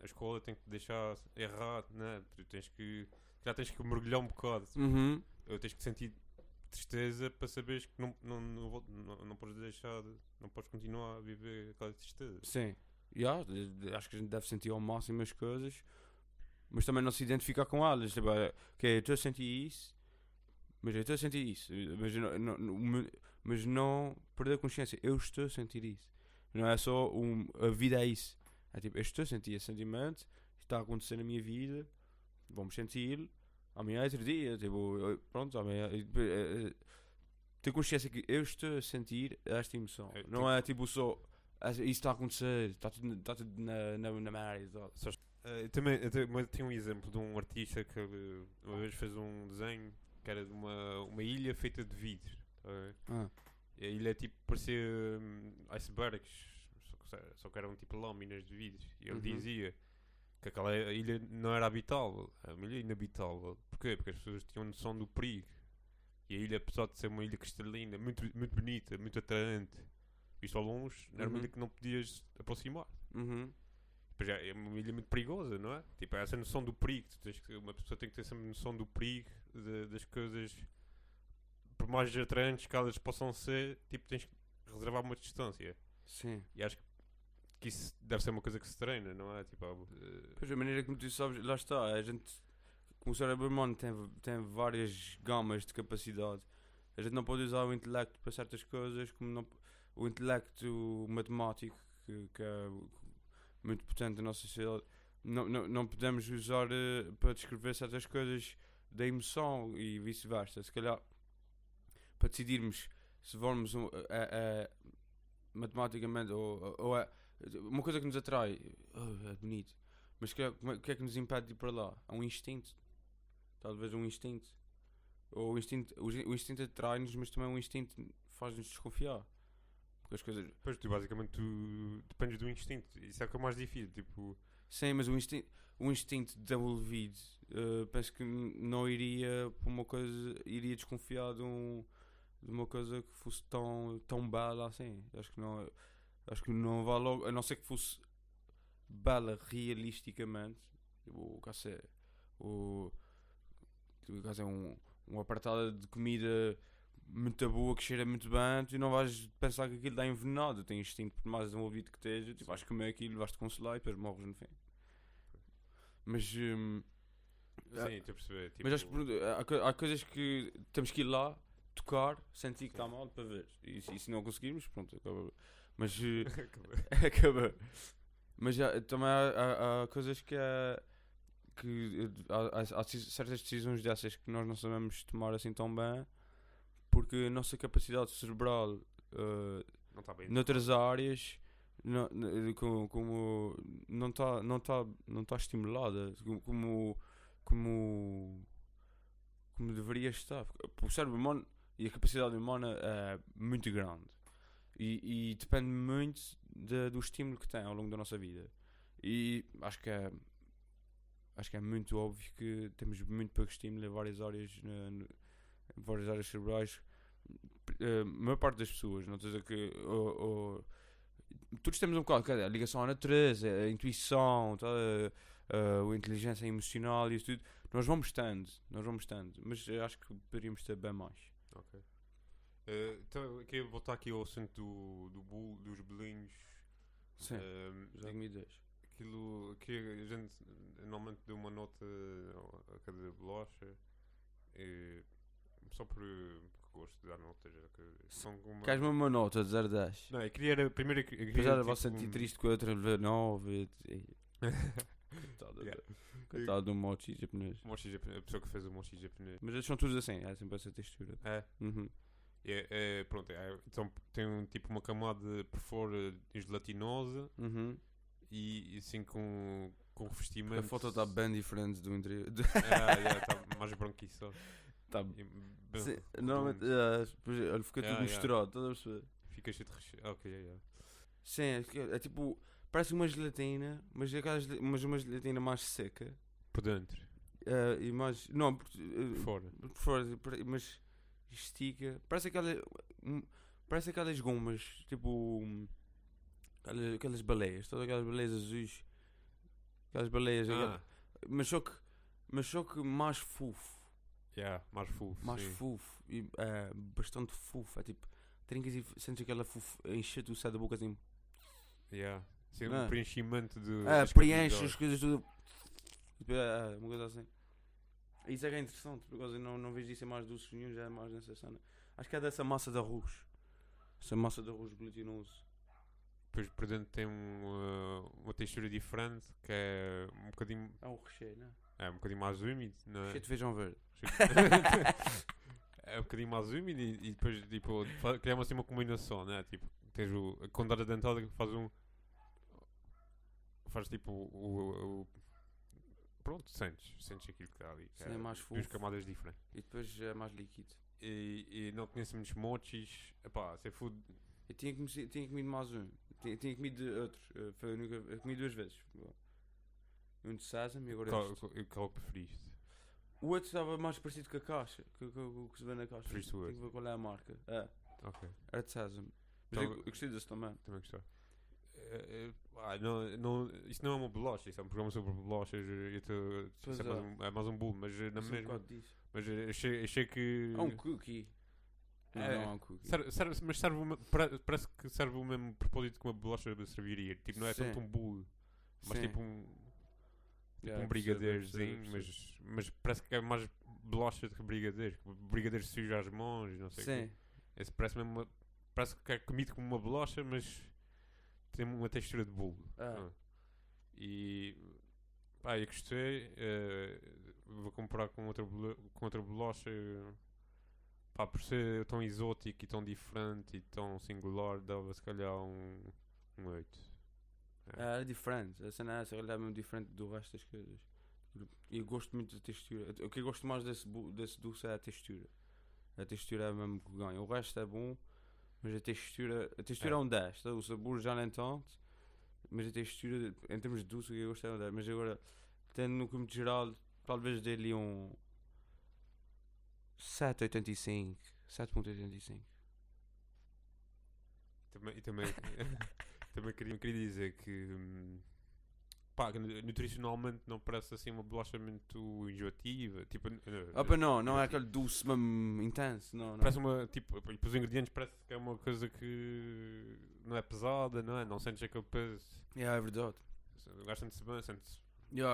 a escola tem que te deixar errar, né? Tu tens que mergulhar um bocado, Uhum. ou tens que sentir tristeza para saberes que não podes deixar, não podes continuar a viver aquela tristeza. Sim, acho que a gente deve sentir ao máximo as coisas, mas também não se identificar com elas. Tipo, ok, eu estou a sentir isso, mas mas não perder a consciência. Eu estou a sentir isso. Não é só a vida é isso. É tipo, eu estou a sentir esse sentimento, está a acontecer na minha vida, vamos sentir. Amanhã é outro dia, tipo, pronto, amanhã. Ter consciência que eu estou a sentir esta emoção. Não é tipo só isso está a acontecer, está tudo na merda. Também tenho um exemplo de um artista que uma vez fez um desenho que era de uma ilha feita de vidro. Tá a ver? E a ilha tipo parecia icebergs, só que eram tipo lâminas de vidro. E ele dizia que aquela ilha não era habitável, era uma ilha inabitável. Porquê? Porque as pessoas tinham noção do perigo. E a ilha, apesar de ser uma ilha cristalina, muito, muito bonita, muito atraente, visto ao longe, era uma ilha que não podias aproximar. Depois é uma ilha muito perigosa, não é? Tipo, é essa noção do perigo. Uma pessoa tem que ter essa noção do perigo das coisas, por mais atraentes que elas possam ser, tipo, tens que reservar uma distância. Sim. E acho que isso deve ser uma coisa que se treina, não é? Tipo, Pois a maneira como tu sabes, lá está, a gente, como o cérebro humano tem várias gamas de capacidade. A gente não pode usar o intelecto para certas coisas, como não, o intelecto matemático, que é muito potente na nossa sociedade, não podemos usar para descrever certas coisas da emoção e vice-versa. Se calhar, para decidirmos se formos matematicamente ou é uma coisa que nos atrai, é bonito, mas o que é que nos impede de ir para lá? É um instinto, talvez um instinto, ou o instinto atrai-nos, mas também o instinto faz-nos desconfiar, porque as coisas... Pois tu basicamente dependes do instinto, isso é o que é mais difícil, tipo... Sim, mas o instinto desenvolvido, penso que não iria para uma coisa, iria desconfiar de uma coisa que fosse tão bela assim. Acho que não vai logo, a não ser que fosse bela realisticamente. O caso é uma pratada de comida muito boa que cheira muito bem, tu não vais pensar que aquilo está envenenado. Tens instinto, por mais desenvolvido que esteja, tu vais comer aquilo, vais-te consolar e depois morres no fim. Mas Sim, estou a perceber. Tipo... mas acho que há coisas que temos que ir lá, tocar, sentir que está mal para ver. E se não conseguirmos, pronto, acaba. Mas acaba. Mas também há coisas que há certas decisões dessas que nós não sabemos tomar assim tão bem, porque a nossa capacidade cerebral não está bem. noutras áreas como não está estimulada como deveria estar. O cérebro humano e a capacidade humana é muito grande e depende muito do estímulo que tem ao longo da nossa vida, e acho que é muito óbvio que temos muito pouco estímulo em várias áreas cerebrais. A maior parte das pessoas, não estou a dizer que todos temos um bocado, a ligação à natureza, a intuição, a inteligência emocional e isso tudo, nós vamos tendo, mas eu acho que poderíamos ter bem mais. Ok. Então, queria voltar aqui ao assunto dos bolinhos. Sim, já comi 2. Aquilo que a gente normalmente deu uma nota a cada bolacha, só por gosto de dar notas. Queres uma nota de 0 a 10? Não, eu queria primeiro. Depois já vou sentir triste com a outra levar 9. Coitado do mochi japonês. A pessoa que fez o mochi japonês. Mas eles são todos assim, é sempre essa textura. É. Uhum. Pronto, então tem tipo uma camada por fora gelatinosa e assim com revestimento. A foto está bem diferente do interior. Está mais branquiçosa. Tá. Normalmente, olha, fica tudo misturado, estás a perceber? Fica cheio de recheio. Ok, Sim, é tipo, parece uma gelatina, mas uma gelatina mais seca. Por dentro. E mais. Não, por fora, mas estica. Parece aquelas gomas, tipo. Aquelas baleias, todas aquelas baleias azuis. Aquelas baleias. Mas só que mais fofo. Mais fofo. Mais fofo. E bastante fofo. É tipo, trincas e sentes aquela fofo encher-te o céu da boca assim. Sim, um preenchimento de. Preenche as coisas tudo. Uma coisa assim. Isso é que é interessante, porque eu não vejo isso em mais doces nenhum, já é mais nessa cena. Acho que é dessa massa de arroz. Essa massa de arroz gelatinoso. Depois por dentro tem uma textura diferente, que é um bocadinho. É um recheio, não é? É um bocadinho mais úmido, não é? Recheio de feijão verde. É um bocadinho mais úmido e depois tipo, criamos assim uma combinação, né? Tipo, tens a condada dentada que faz tipo pronto, sentes aquilo que está ali. Sim, é mais fofo. Duas camadas diferentes. E depois é mais líquido. E não conheço muitos mochis. Epá, se food. Eu tinha comido mais um. Tinha comido outro. Eu comi 2 vezes. Um de sésamo e agora este. Qual preferiste? O outro estava mais parecido com a caixa. Que se vê na caixa. Preferiste o outro? Tenho que ver qual é a marca. Ok. Era de sésamo. Mas Então, eu gostei desse também. Também gostei. Isso não é uma bolacha, isso é um programa sobre bolachas. É mais um bolo, mas na mesma. Mas achei que. É um cookie. Não é um cookie. Mas parece que serve o mesmo propósito que uma bolacha serviria. Tipo, não é tanto um bolo, mas tipo um brigadeirozinho, mas parece que é mais bolacha de brigadeiro. Que o brigadeiro suja as mãos, não sei o quê. Sim. Esse parece mesmo parece que é comido como uma bolacha, mas tem uma textura de bolo. Ah. E pá, eu gostei. Vou comparar com outra bolacha. Pá, por ser tão exótico e tão diferente e tão singular, dava se calhar um 8. É diferente. A cena é essa, ele é mesmo diferente do resto das coisas. E eu gosto muito da textura. O que eu gosto mais desse doce é a textura. A textura é mesmo que ganha. O resto é bom, mas a textura é um 10. Tá? O sabor já nem tanto, mas a textura, em termos de doce, o que eu gosto é um 10. Mas agora, tendo no cômito geral, talvez dê-lhe um 7,85. 7,85. Também também queria dizer que pá, que nutricionalmente não parece assim uma bolacha muito enjoativa. Tipo, Não é aquele doce mesmo intenso. Não. parece uma. Tipo, os ingredientes parece que é uma coisa que não é pesada, não é? Não sentes aquele peso. É verdade. O gajo sente-se bem, sente-se. Não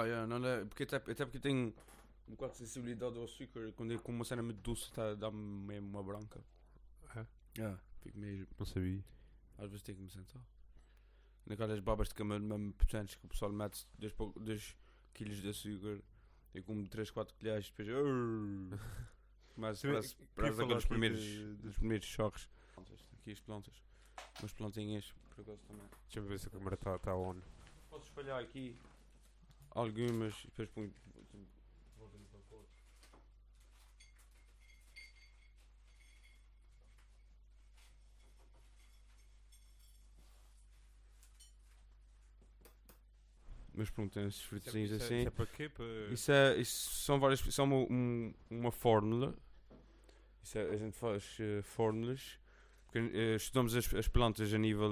é, até porque tenho um bocado de sensibilidade ao açúcar. Quando eu como uma cena muito doce, dá-me mesmo uma branca. Fico mesmo. Não sabia. Às vezes tenho que me sentar. Naquelas babas de camelo mesmo potentes que o pessoal mete 2 kg de açúcar. Eu como 3, 4 colheres depois. Mas parece aqueles primeiros choques. Aqui as plantas. Umas plantinhas, por acaso também. Deixa-me ver se a câmera está on. Posso espalhar aqui algumas e depois ponho. Mas pronto, tem esses frutozinhos assim. Isso é para quê? Isso são várias. Isso é uma fórmula. A gente faz fórmulas. Porque, estudamos as plantas a nível.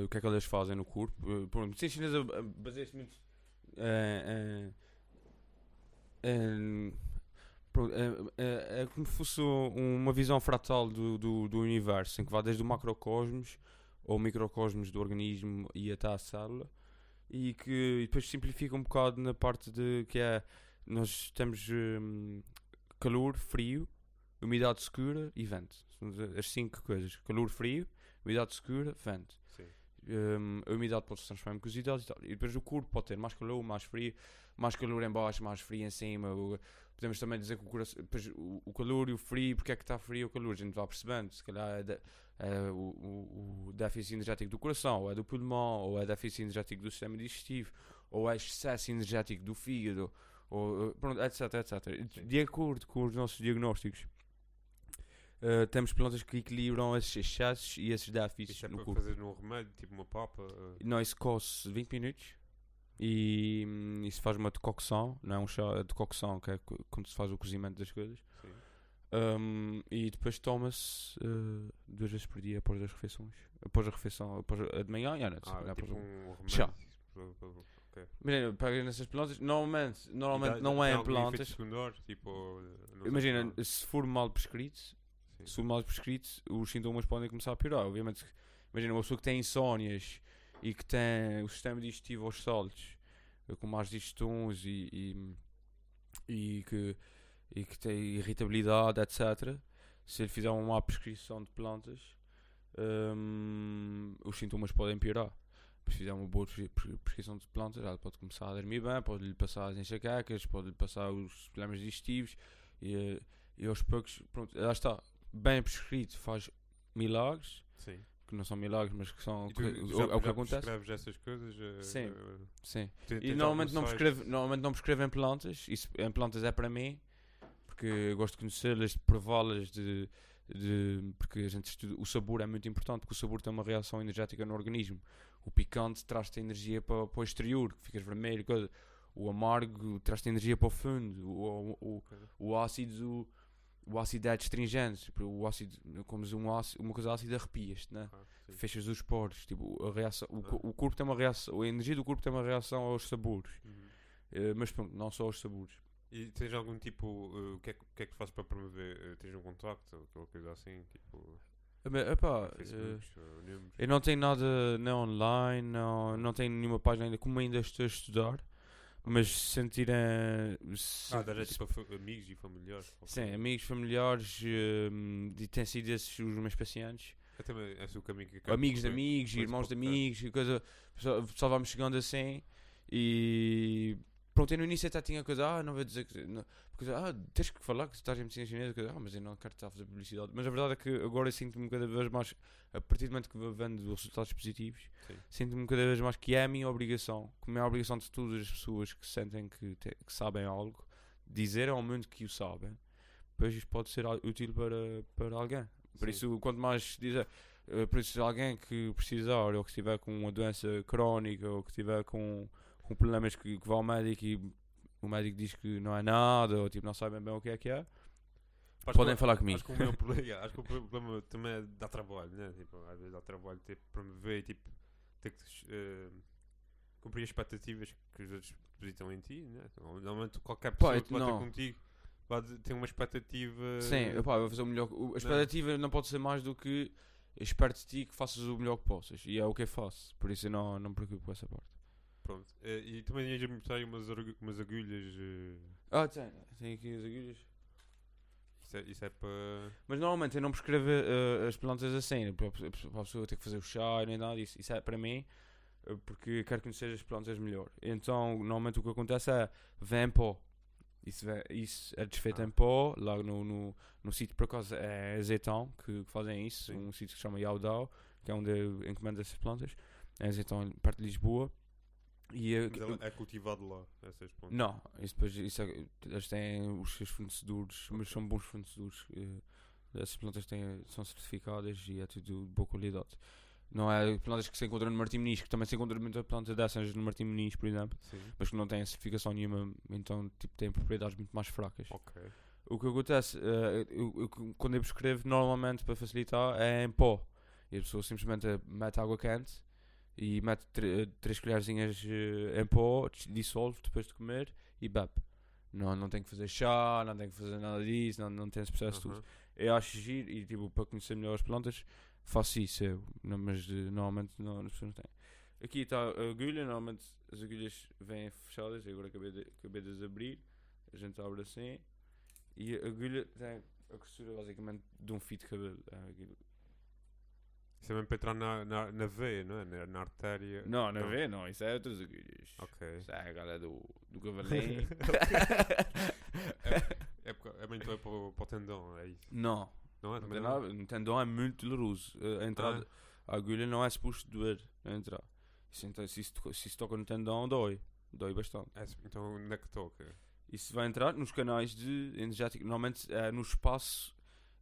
O que é que elas fazem no corpo. Pronto, a medicina chinesa baseia-se muito. É como se fosse uma visão fratal do universo, em que vai desde o macrocosmos ou microcosmos do organismo e até à célula, e depois simplifica um bocado na parte de que é, nós temos calor, frio, umidade escura e vento. São as 5 coisas: calor, frio, umidade escura, vento. Sim. A umidade pode se transformar em mucosidade e tal. E depois o corpo pode ter mais calor, mais frio, mais calor em baixo, mais frio em cima. Podemos também dizer que o coração, depois, o calor e o frio, porque é que está frio o calor, a gente vai percebendo. Se calhar é o déficit energético do coração, ou é do pulmão, ou é déficit energético do sistema digestivo, ou é excesso energético do fígado, ou, pronto, etc. De acordo com os nossos diagnósticos, temos plantas que equilibram esses excessos e esses déficits Isso é no para corpo. fazer num remédio, tipo uma papa? Não, isso coce 20 minutos e isso faz uma decocção, não é um chá, a decocção que é quando se faz o cozimento das coisas. Sim. E depois toma-se 2 vezes por dia após as refeições. Após a refeição, após a de manhã e à noite. Tipo um remédio. Chá. Okay. Imagina, pega nessas plantas, normalmente E não é em algum efeito plantas. secundário, tipo, não sei Imagina, se se for mal prescrito, os sintomas podem começar a piorar. Obviamente, imagina uma pessoa que tem insónias e que tem o sistema digestivo aos saltos, com más digestões e que tem irritabilidade, etc. Se ele fizer uma má prescrição de plantas, os sintomas podem piorar. Se fizer uma boa prescrição de plantas, ela pode começar a dormir bem, pode-lhe passar as enxaquecas, pode-lhe passar os problemas digestivos e aos poucos, pronto, lá está, bem prescrito faz milagres, Sim. que não são milagres, mas que são E tu é o que acontece. prescreves essas coisas? Sim. Sim. Tens E algum normalmente não site? prescrevo em plantas, isso em plantas é para mim, porque eu gosto de conhecê-las, de prová-las, porque a gente estuda, o sabor é muito importante, porque o sabor tem uma reação energética no organismo. O picante traz-te energia para o exterior, que ficas vermelho, coisa. O amargo traz-te energia para o fundo, o ácido é astringente, tipo, o ácido, como uma coisa ácida, arrepias-te, né? Fechas os poros, tipo, a reação, o corpo tem uma reação, a energia do corpo tem uma reação aos sabores, mas pronto, não só aos sabores. E tens algum tipo, o que é que tu fazes para promover? Tens um contacto, aquela coisa assim, tipo, Facebook, números? Eu não tenho nada nem online, não tenho nenhuma página ainda, como ainda estou a estudar, mas se sentirem... Era tipo amigos e familiares. Sim, amigos, familiares, e têm sido esses os meus pacientes. É também esse o caminho que eu quero Amigos de percorrer. amigos, Pois, irmãos de ok. amigos, e coisa. Só vamos chegando assim. E pronto, eu no início até tinha coisa, não vou dizer que. Não, porque, tens que falar que estás em medicina chinesa, coisa, mas eu não quero estar a fazer publicidade. Mas a verdade é que agora eu sinto-me cada vez mais, a partir do momento que vou vendo resultados positivos, Sim. sinto-me cada vez mais que é a minha obrigação, como é a obrigação de todas as pessoas que sentem que sabem algo, dizer ao mundo que o sabem, depois isto pode ser útil para alguém. Por Sim. isso, quanto mais dizer. Por isso, se alguém que precisar ou que estiver com uma doença crónica ou que estiver com problemas que vá ao médico e o médico diz que não é nada ou tipo, não sabem bem o que é, podem falar comigo. Acho que o meu problema, acho que o problema também é dar trabalho, né? Tipo, às vezes dá trabalho ter que promover e tipo, ter que cumprir as expectativas que os outros depositam em ti, né? Normalmente qualquer pessoa que vai ter não. contigo tem uma expectativa. Sim, eu vou fazer o melhor. A expectativa não pode ser mais do que eu espero de ti que faças o melhor que possas. E é o que eu faço. Por isso eu não me preocupo com essa parte. Pronto. E também ias mostrar aí umas agulhas. Tem aqui as agulhas. Isso é para. Mas normalmente eu não prescrevo as plantas assim, para a pessoa ter que fazer o chá e nem nada disso. Isso é para mim, porque quero conhecer as plantas melhor. Então, normalmente o que acontece é, vem em pó. Isso é desfeito em pó, lá no sítio, por acaso, é Azeitão que fazem isso. Sim. Um sítio que se chama Yaudau, que é onde eu encomendo essas plantas. É Azeitão, perto de Lisboa. E Mas é cultivado lá, essas plantas. não, eles têm os seus fornecedores, mas são bons fornecedores. Essas plantas são certificadas e é tudo de boa qualidade. Não é plantas que se encontram no Martim Moniz, que também se encontra muita planta dessas no Martim Moniz, por exemplo, Sim. mas que não têm certificação nenhuma, então tipo, têm propriedades muito mais fracas. Ok. O que acontece, quando eu escrevo, normalmente para facilitar, é em pó. E a pessoa simplesmente mete água quente e mete 3 colherzinhas em pó, dissolve depois de comer e bebe. Não tem que fazer chá, não tem que fazer nada disso, não tem esse processo tudo. Eu acho giro e tipo, para conhecer melhor as plantas, faço isso eu, mas normalmente as pessoas não têm. Aqui está a agulha, normalmente as agulhas vêm fechadas, eu agora acabei de as abrir, a gente abre assim, e a agulha tem a grossura basicamente de um fio de cabelo. A agulha. Isso é mesmo para entrar na veia, não é? Na artéria. Não vê, não, isso é outras agulhas. Ok. Isso é a galera do cavalinho. É bem então é para o tendão, é isso? Não, Não é? não Também tem não? nada, o tendão é muito doloroso. A entrada, a agulha não é suposto doer a entrar. Então, se isso toca no tendão, dói bastante. Então onde é que toca? Isso vai entrar nos canais de energético, normalmente é no espaço.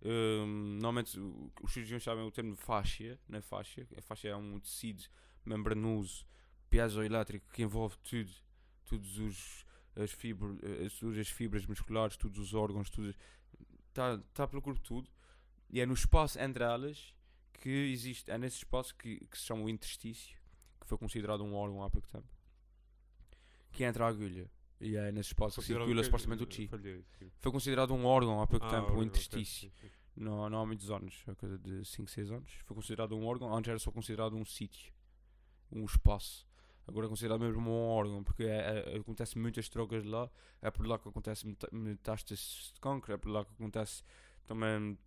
Normalmente os cirurgiões sabem o termo fáscia, na fáscia. A fáscia é um tecido membranoso, piezoelétrico, que envolve todas as fibras musculares, todos os órgãos, está pelo corpo tudo, e é no espaço entre elas que existe, é nesse espaço que se chama o interstício, que foi considerado um órgão há pouco tempo, que entra a agulha. E é nesse espaço que circula supostamente o chi. Foi considerado um órgão há pouco tempo, o interstício. Okay. Não há muitos anos, é coisa de 5, 6 anos. Foi considerado um órgão, antes era só considerado um sítio, um espaço. Agora é considerado mesmo um órgão, porque acontece muitas trocas lá. É por lá que acontece metástases de cancro, é por lá que acontece também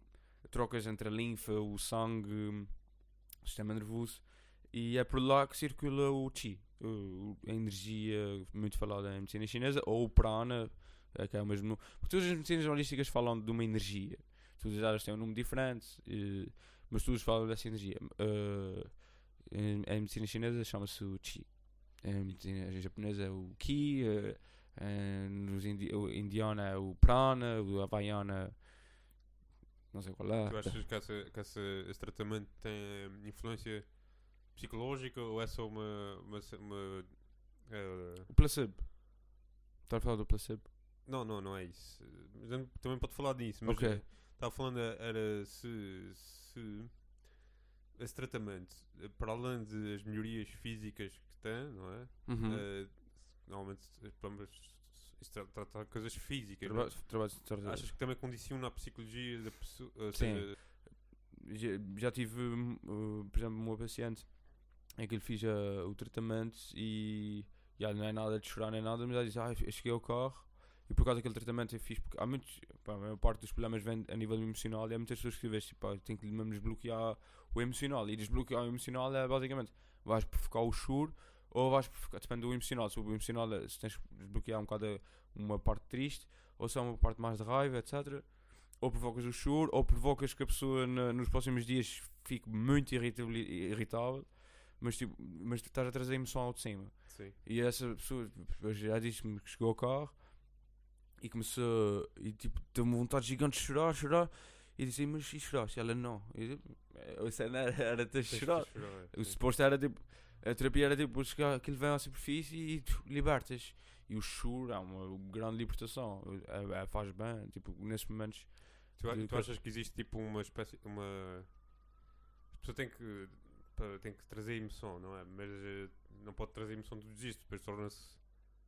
trocas entre a linfa, o sangue, o sistema nervoso. E é por lá que circula o chi, a energia muito falada em medicina chinesa, ou o prana, que é o mesmo nome. Porque todas as medicinas holísticas falam de uma energia. Todas elas têm um nome diferente, mas todas falam dessa energia. Em medicina chinesa chama-se o chi. Em medicina japonesa é o ki, o indiano é o prana, o havaiano não sei qual é. Tu achas que esse tratamento tem influência psicológica ou é só uma O placebo. Estás a falar do placebo? Não é isso. Mas também pode falar disso, mas Ok. estava falando era se esse tratamento, para além das melhorias físicas que tem, não é? Uhum. Normalmente trata coisas físicas. Não é? Achas que também condiciona a psicologia da pessoa? Sim. Já tive, por exemplo, uma paciente em que lhe fiz o tratamento e e ela não é nada de chorar nem nada, mas ela diz, eu cheguei ao carro e por causa daquele tratamento eu fiz, porque há muitos, pá, a maior parte dos problemas vem a nível emocional e há muitas pessoas que dizem, tipo, pá, tenho que mesmo desbloquear o emocional, e desbloquear o emocional é basicamente, vais provocar o choro ou vais provocar, depende do emocional, se o emocional, se tens que desbloquear um bocado uma parte triste, ou se é uma parte mais de raiva, etc., ou provocas o choro, ou provocas que a pessoa nos próximos dias fique muito irritável, mas tu estás a trazer a emoção ao de cima. Sim. E essa pessoa já disse-me que chegou ao carro e começou, e tipo, teve uma vontade gigante de chorar, e disse, mas e choraste? Ela, não. E a cena era ter chorado. O suposto era tipo, a terapia era tipo, aquilo vem à superfície e libertas. E o choro é uma grande libertação, faz bem, tipo, nesses momentos. Tu achas que existe tipo uma espécie, a pessoa tem que trazer emoção, não é? Mas não pode trazer emoção todos os dias, depois torna-se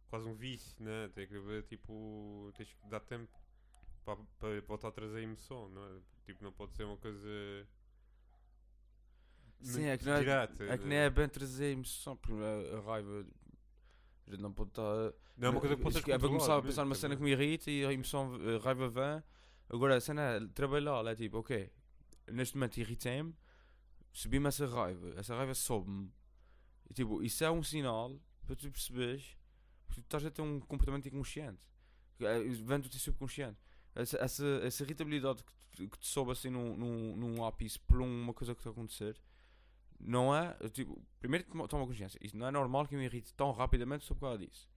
quase um vício, né? Tem que haver tipo, tens que dar tempo para voltar a trazer emoção, não é? Tipo, não pode ser uma coisa. Sim, é que não é que nem é bem trazer emoção, porque a raiva a gente não pode estar. Não é uma coisa que possas é para começar a controlar, pensar numa cena que me irrita e a emoção, a raiva vem. Agora a cena é trabalhar, é tipo, ok, neste momento irritei-me, subi-me essa raiva sobe-me. E tipo, isso é um sinal para tu perceberes que tu estás a ter um comportamento inconsciente. Vem do teu subconsciente. Essa irritabilidade que te sobe assim num ápice por uma coisa que está a acontecer, não é, tipo, primeiro toma consciência, isso não é normal que eu me irrite tão rapidamente só por causa disso.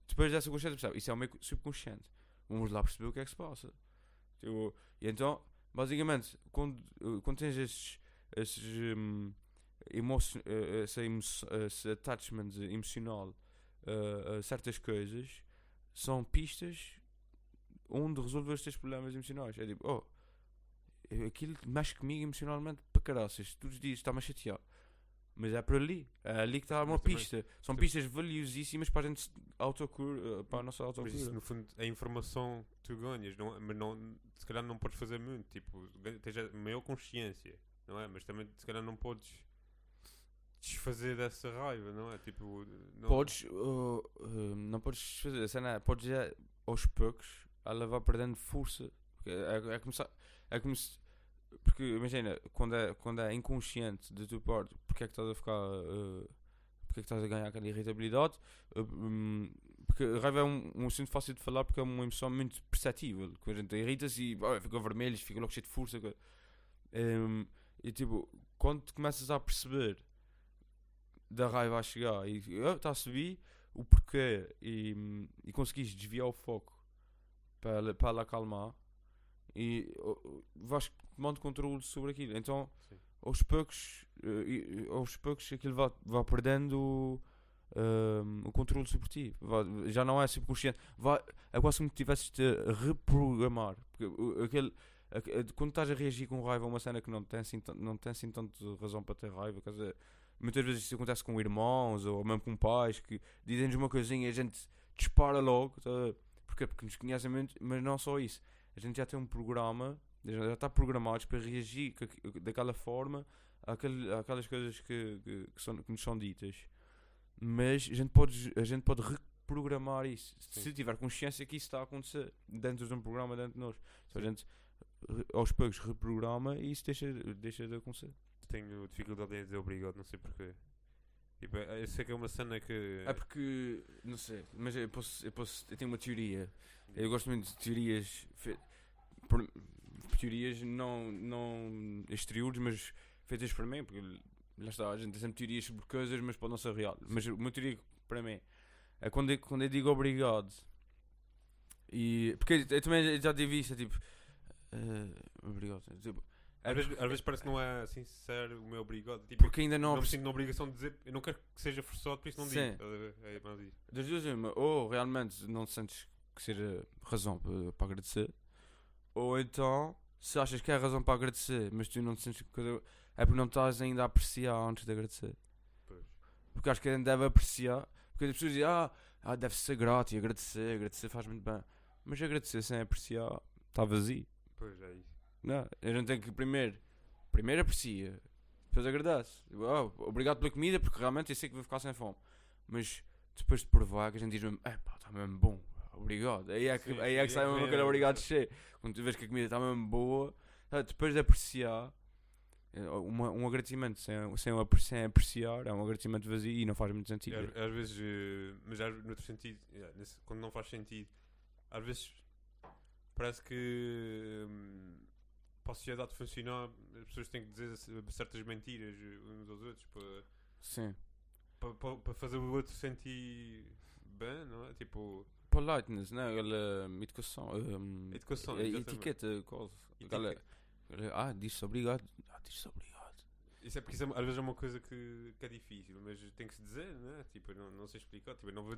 Depois dessa consciência percebe, isso é o meu subconsciente. Vamos lá perceber o que é que se passa. Tipo, e então, basicamente, quando tens esse attachment emocional a certas coisas, são pistas onde resolver os teus problemas emocionais. É tipo, aquilo mexe comigo emocionalmente para caraças, todos os dias está-me a chatear. Mas é por ali, é ali que está uma pista. São pistas valiosíssimas para a gente para a nossa autocura. Mas isso, no fundo, a informação que tu ganhas, mas se calhar não podes fazer muito, tipo, tens a maior consciência, não é? Mas também se calhar não podes desfazer dessa raiva, não é? Tipo, não podes, não podes desfazer dessa, não é? Podes aos poucos ela vai perdendo força. É como se, porque imagina, quando é inconsciente de tua parte, porque é que estás a ficar, porque é que estás a ganhar aquela irritabilidade, porque a raiva é um assunto fácil de falar porque é uma emoção muito perceptível, que a gente irrita-se e fica vermelho, fica logo cheio de força, e tipo, quando tu começas a perceber da raiva a chegar e está a subir o porquê e conseguires desviar o foco para ela acalmar e vais tomando controle sobre aquilo. Então aos poucos aquilo vai perdendo o controle sobre ti, já não é subconsciente, é quase como se tivesses de reprogramar, porque quando estás a reagir com raiva a uma cena que não tem assim tanto razão para ter raiva, muitas vezes isso acontece com irmãos ou mesmo com pais que dizem-nos uma coisinha e a gente dispara logo, tá? Porque nos conhecem muito, mas não só isso, a gente já tem um programa, já está programados para reagir daquela forma àquelas coisas que nos são ditas, mas a gente pode reprogramar isso. Sim. Se tiver consciência que isso está a acontecer dentro de um programa dentro de nós, então a gente aos poucos reprograma e isso deixa de acontecer. Tenho dificuldade em dizer obrigado, não sei porquê. Tipo, eu sei que é uma cena que... É porque, não sei, mas eu tenho uma teoria. Eu gosto muito de teorias, teorias não exteriores, mas feitas para mim, porque lá está, a gente tem sempre teorias sobre coisas, mas pode não ser real. Mas uma teoria para mim é quando eu digo obrigado, porque eu também já tive isso, é tipo, obrigado, tipo, às vezes parece que não é assim sincero o meu obrigado, tipo, porque ainda não me sinto na obrigação de dizer, eu não quero que seja forçado, por isso não digo. É mais isso. Das duas uma, ou realmente não sentes que seja razão para agradecer, ou então se achas que é razão para agradecer, mas tu não te sentes que é porque não estás ainda a apreciar antes de agradecer. Pois. Porque acho que a gente deve apreciar, porque as pessoas dizem, deve ser grato e agradecer faz muito bem, mas agradecer sem apreciar está vazio. Pois é isso. Não, a gente tem que primeiro aprecia, depois agradece. Obrigado pela comida, porque realmente eu sei que vou ficar sem fome. Mas depois de provar, que a gente diz mesmo, pá, está mesmo bom, obrigado. Aí é que, Sim, aí é que sim, sai é mesmo que aquele vem, obrigado cheio. Quando tu vês que a comida está mesmo boa, depois de apreciar, um agradecimento sem apreciar é um agradecimento vazio e não faz muito E sentido. às vezes, mas noutro sentido, quando não faz sentido, às vezes parece que para a sociedade funcionar, as pessoas têm que dizer certas mentiras uns aos outros Sim. para fazer o outro sentir bem, não é? Tipo, Politeness, né? Aquela educação. Educação, exatamente. etiqueta. Diz-se obrigado. Diz-se obrigado. Isso é porque isso às vezes é uma coisa que é difícil, mas tem que se dizer, não é? Tipo, não sei explicar, tipo, eu não vou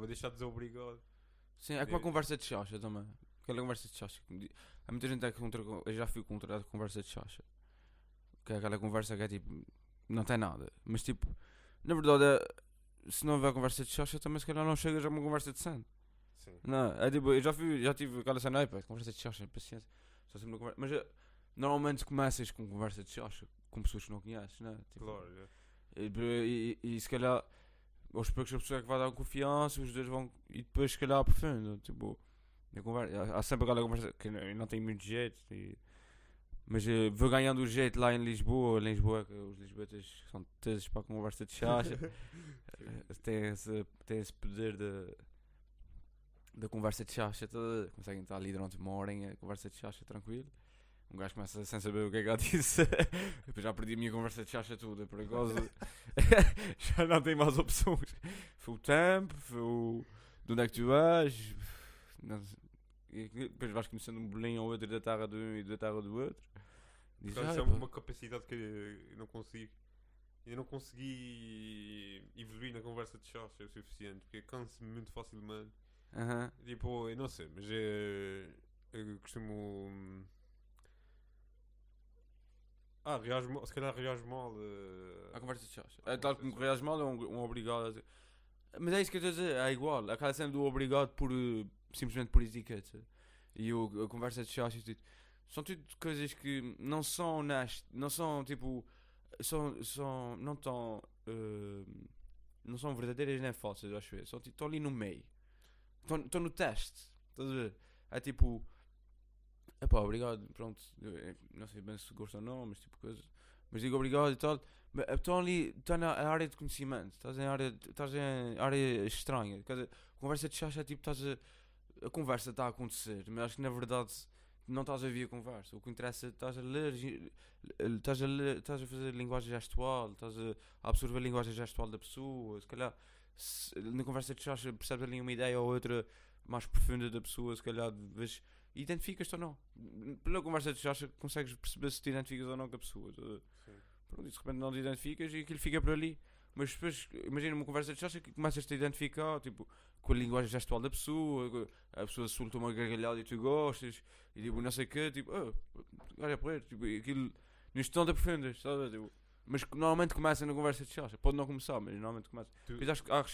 deixar de dizer obrigado. Sim, é como a conversa de chacha também. Aquela conversa de chacha. Há muita gente que eu já fui contra a conversa de chacha. Que é aquela conversa que é tipo, não tem nada. Mas tipo, na verdade, se não houver conversa de chacha, também se calhar não chegas a uma conversa decente. Sim. Não, é tipo, eu já tive aquela cena, conversa de chacha, paciência. Só sempre uma conversa. Mas normalmente começas com conversa de chacha com pessoas que não conheces, né? Tipo, Claro, é. e se calhar aos poucos a pessoa é que vai dar confiança, os dois vão e depois se calhar aprofundam, tipo, na conversa. Há sempre aquela conversa que não tem muito jeito, mas vou ganhando o jeito lá em Lisboa, que os lisboetas são tesos para a conversa de chacha. Tem esse poder da conversa de chacha toda, conseguem estar ali durante uma hora em conversa de chacha tranquilo. Um gajo começa sem saber o que é que ela disse. Depois já perdi a minha conversa de chacha toda, por acaso. Já não tem mais opções. Foi o tempo, foi o de onde é que tu és. E depois vais conhecendo um bolinho ou outro da terra de um e da terra do outro. Diz, Isso é uma capacidade que eu não consigo. Eu não consegui evoluir na conversa de chacha o suficiente, porque canso-me muito facilmente. Tipo, eu não sei, mas eu costumo. Se calhar reajo mal. A conversa de chacha. É tal como reages mal, é um obrigado. Mas é isso que eu estou a dizer, é igual. Aquela cena do obrigado simplesmente por etiqueta. E a conversa de chacha, tipo, são tudo coisas que não são honestas, não são tipo. Não estão. Não são verdadeiras nem falsas, eu acho. Estão ali no meio. Estão no teste. Estás a ver? É tipo. Epá, obrigado, pronto. Não sei bem se gosto ou não, mas tipo coisa. Mas digo obrigado e tal. Estão ali, estão na área de conhecimento. Estás em área estranha. Quer dizer, conversa de chacha é tipo, a conversa está a acontecer, mas acho que na verdade não estás a ouvir a conversa. O que interessa é estás a ler, estás a fazer linguagem gestual, estás a absorver a linguagem gestual da pessoa. Se calhar, na conversa de chacha percebes ali uma ideia ou outra mais profunda da pessoa, se calhar vês, identificas-te ou não. Pela conversa de chacha consegues perceber se te identificas ou não com a pessoa. Pronto, e de repente não te identificas e aquilo fica por ali. Mas depois, imagina uma conversa de chacha que começas-te a identificar, tipo, com a linguagem gestual da pessoa, a pessoa solta uma gargalhada e tu gostas, e tipo, não sei o quê, tipo, olha para ele, tipo, aquilo, nisto não te aprofundas, sabe? Tipo, mas normalmente começa na conversa de chacha, pode não começar, mas normalmente começa. Pois acho que há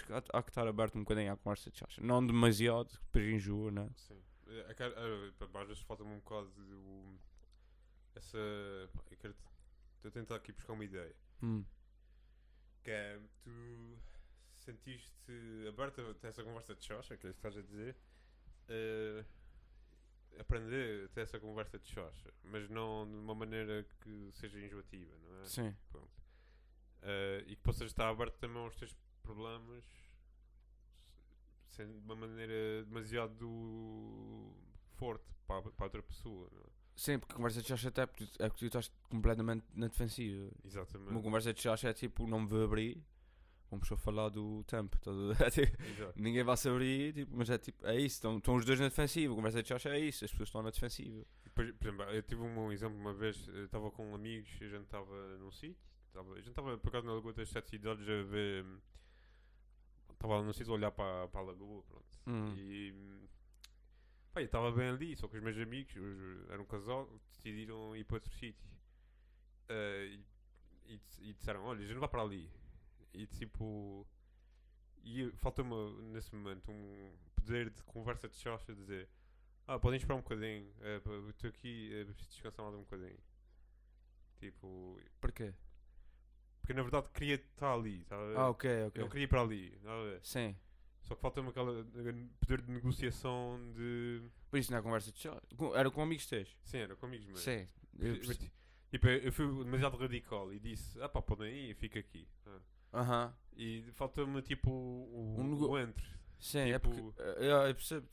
que estar aberto um bocadinho à conversa de chacha, não demasiado, depois enjoa, né? Sim. Às vezes falta-me um bocado essa. Estou a tentar aqui buscar uma ideia. Que é, tu sentiste aberto a ter essa conversa de chacha, que é isso que estás a dizer, aprender a ter essa conversa de chacha, mas não de uma maneira que seja enjoativa, não é? Sim. Pronto. E que possas estar aberto também aos teus problemas sem de uma maneira demasiado forte para outra pessoa, não é? Sim, porque conversa de chacha até é que tu estás completamente na defensiva. Exatamente. Uma conversa de chacha é tipo, não me vou abrir, vamos só falar do tempo. Ninguém vai se abrir, tipo, mas é tipo, é isso, estão os dois na defensiva. A conversa de chacha é isso, as pessoas estão na defensiva. Depois, por exemplo, eu tive um exemplo uma vez, eu estava com amigos, a gente estava num sítio, a gente estava por acaso na Lagoa das Sete Cidades a ver, estava lá num sítio a olhar para a lagoa, pronto. E pá, eu estava bem ali, só que os meus amigos, era um casal, decidiram ir para outro sítio. E disseram, olha, a gente não vai para ali. E tipo, falta-me nesse momento um poder de conversa de chacha, dizer, podem esperar um bocadinho, estou aqui, preciso descansar mais um bocadinho. Tipo... Porquê? porque eu na verdade queria estar ali, tá a ver? Ok, Eu ok. não queria ir para ali, tá a ver? Sim. Só que falta-me aquele poder de negociação de... Por isso não é conversa de chá. Era com amigos teus. Sim, era com amigos meus. Sim. Tipo, eu fui demasiado radical e disse, pá, podem ir, fica aqui. Aham. E falta-me tipo o entre. Sim, é Tipo- porque. Eu percebo.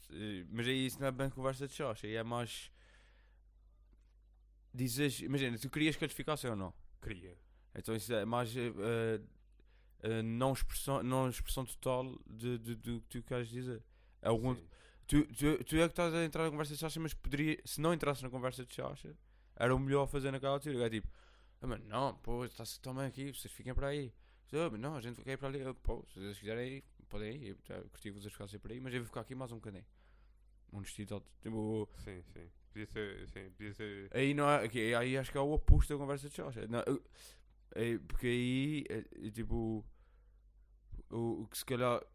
Mas aí isso não é bem conversa de chá. Aí é mais. Dizes. Imagina, tu querias que eles ficassem ou não? Queria. Então isso é mais. Não expressão total do que tu queres dizer. É algum. Sim. Tu é que estás a entrar na conversa de chacha, mas poderia, se não entrasses na conversa de chacha, era o melhor a fazer naquela altura. É tipo, mano, não, pô, está-se tão bem aqui, vocês fiquem para aí. Não, a gente quer ir para ali. Pô, se vocês quiserem ir, podem ir. Eu curti vocês ficassem por aí, mas eu vou ficar aqui mais um bocadinho. Honestidade. Tipo, Sim, sim. Podia ser. aí não é. Aí acho que é o oposto da conversa de chacha. Não, porque aí, tipo, o que se calhar.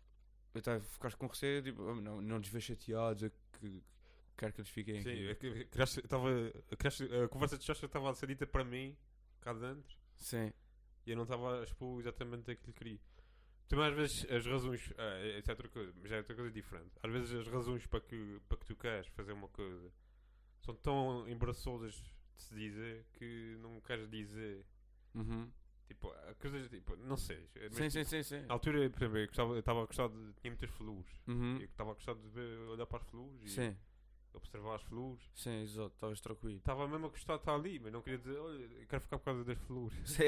Até ficaste com receio, tipo, não nos vais chatear, dizer que quero que eles fiquem Sim, aqui. é que a conversa de Xoxa estava a ser dita para mim, cá dentro, Sim. e eu não estava a expor exatamente aquilo que queria. Também às vezes as razões. Isso é outra coisa, mas é outra coisa diferente. Às vezes as razões para que tu queres fazer uma coisa são tão embaraçosas de se dizer que não queres dizer. Uhum. Tipo, há coisas tipo, não sei. Mas, Sim. na altura, por exemplo, eu estava a gostar de. Tinha muitas flores. Uhum. Eu estava a gostar de olhar para as flores e Sim, observar as flores. sim, exato, estavas tranquilo. Estava mesmo a gostar de estar ali, mas não queria dizer, olha, eu quero ficar por causa das flores. Sim.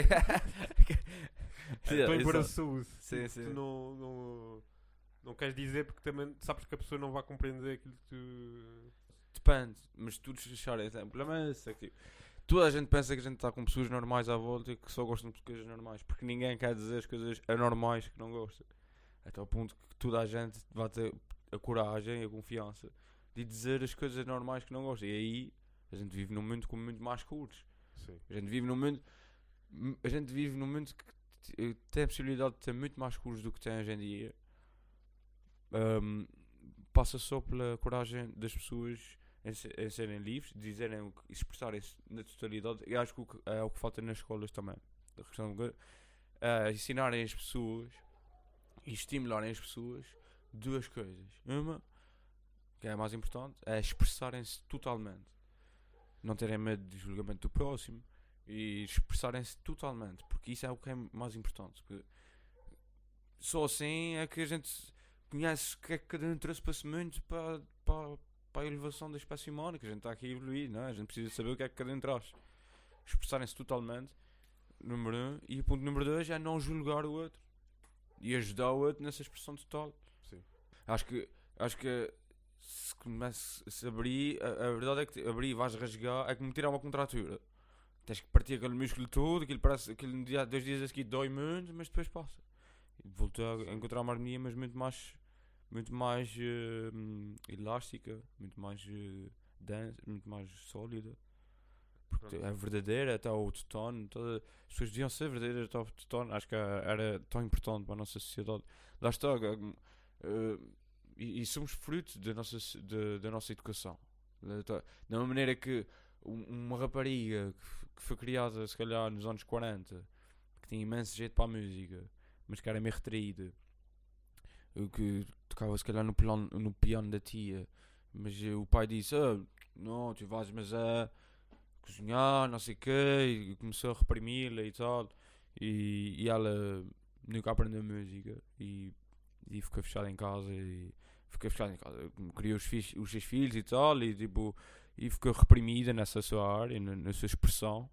Estou embaraçoso. Sim, Tipo, sim. Tu não queres dizer porque também sabes que a pessoa não vai compreender aquilo que tu. Depende, mas tudo achar é o problema é esse, é que toda a gente pensa que a gente está com pessoas normais à volta e que só gostam de coisas normais, porque ninguém quer dizer as coisas anormais que não gosta. Até ao ponto que toda a gente vai ter a coragem e a confiança de dizer as coisas normais que não gosta. E aí a gente vive num mundo com muito mais cores. Sim. A gente vive num mundo que tem a possibilidade de ter muito mais cores do que tem hoje em dia. Passa só pela coragem das pessoas em serem livres, dizerem o que, expressarem-se na totalidade. E acho que é o que falta nas escolas também. A questão de ensinarem as pessoas e estimularem as pessoas duas coisas. Uma, que é a mais importante, é expressarem-se totalmente. Não terem medo de julgamento do próximo e expressarem-se totalmente, porque isso é o que é mais importante. Porque só assim é que a gente conhece o que é que cada um trouxe muito para a elevação da espécie humana, que a gente está aqui a evoluir, não é? A gente precisa saber o que é que cada um traz. Expressarem-se totalmente, número 1, e o ponto número 2 é não julgar o outro e ajudar o outro nessa expressão total. Sim. Acho que se começa a se abrir, a verdade é que abrir e vais rasgar é como tirar uma contratura. Tens que partir aquele músculo todo, aquilo parece aquele 2 dias a seguir dói muito, mas depois passa. E voltar a encontrar uma harmonia, mas muito mais elástica, muito mais densa, muito mais sólida. Porque é verdadeira até o tono. As pessoas deviam ser verdadeiras até o tono. Acho que era tão importante para a nossa sociedade. Lá está. E somos frutos da nossa educação. Da mesma maneira que uma rapariga que foi criada se calhar nos anos 40, que tinha imenso jeito para a música, mas que era meio retraída, que tocava se calhar no piano da tia, mas o pai disse, não, tu vais mas a cozinhar, não sei o quê, e começou a reprimi-la e tal, e ela nunca aprendeu música e ficou fechada em casa criou os seus filhos e tal, e tipo, e ficou reprimida nessa sua área, na sua expressão.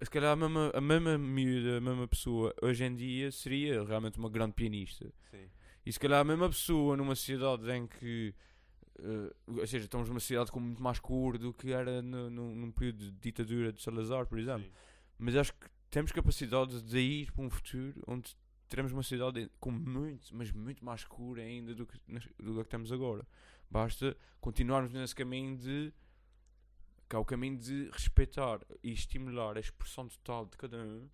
Se calhar a mesma miúda, a mesma pessoa hoje em dia seria realmente uma grande pianista. Sim. E se calhar a mesma pessoa numa sociedade em que ou seja, estamos numa sociedade com muito mais cor do que era num período de ditadura de Salazar, por exemplo. Sim. Mas acho que temos capacidade de ir para um futuro onde teremos uma sociedade com muito, mas muito mais cor ainda do que temos agora. Basta continuarmos nesse caminho que é o caminho de respeitar e estimular a expressão total de cada um.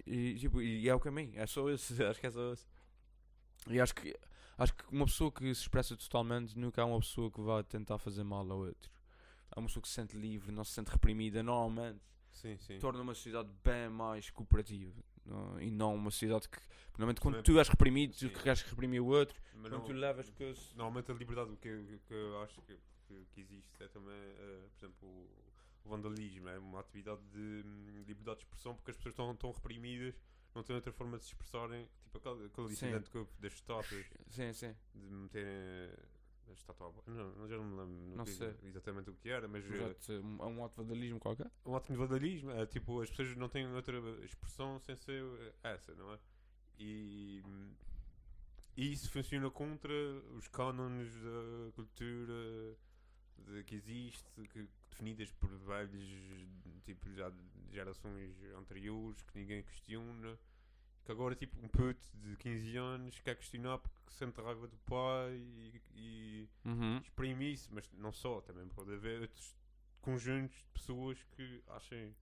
E é o caminho, é só esse, acho que é só esse. E acho que uma pessoa que se expressa totalmente nunca é uma pessoa que vai tentar fazer mal ao outro. É uma pessoa que se sente livre, não se sente reprimida normalmente. Sim, sim. torna uma sociedade bem mais cooperativa. E não uma sociedade que, normalmente, quando Também- tu és reprimido, tu sim. queres reprimir o outro, Mas quando tu levas coisas. normalmente a liberdade, o que eu acho que existe é também, por exemplo, o vandalismo. É uma atividade de liberdade de expressão porque as pessoas estão reprimidas, não têm outra forma de se expressarem. Tipo aquele Sim. incidente das estátuas, Sim, sim. de meterem a estátua. Não, já não me lembro Não sei. exatamente o que era, mas Exato, é um ato de vandalismo qualquer. um ato de vandalismo é tipo, as pessoas não têm outra expressão sem ser essa, não é? E isso funciona contra os cânones da cultura que existe, definidas por velhos, tipo, já de gerações anteriores, que ninguém questiona. Que agora, tipo, um puto de 15 anos quer questionar porque sente raiva do pai e exprime isso, mas não só, também pode haver outros conjuntos de pessoas que achem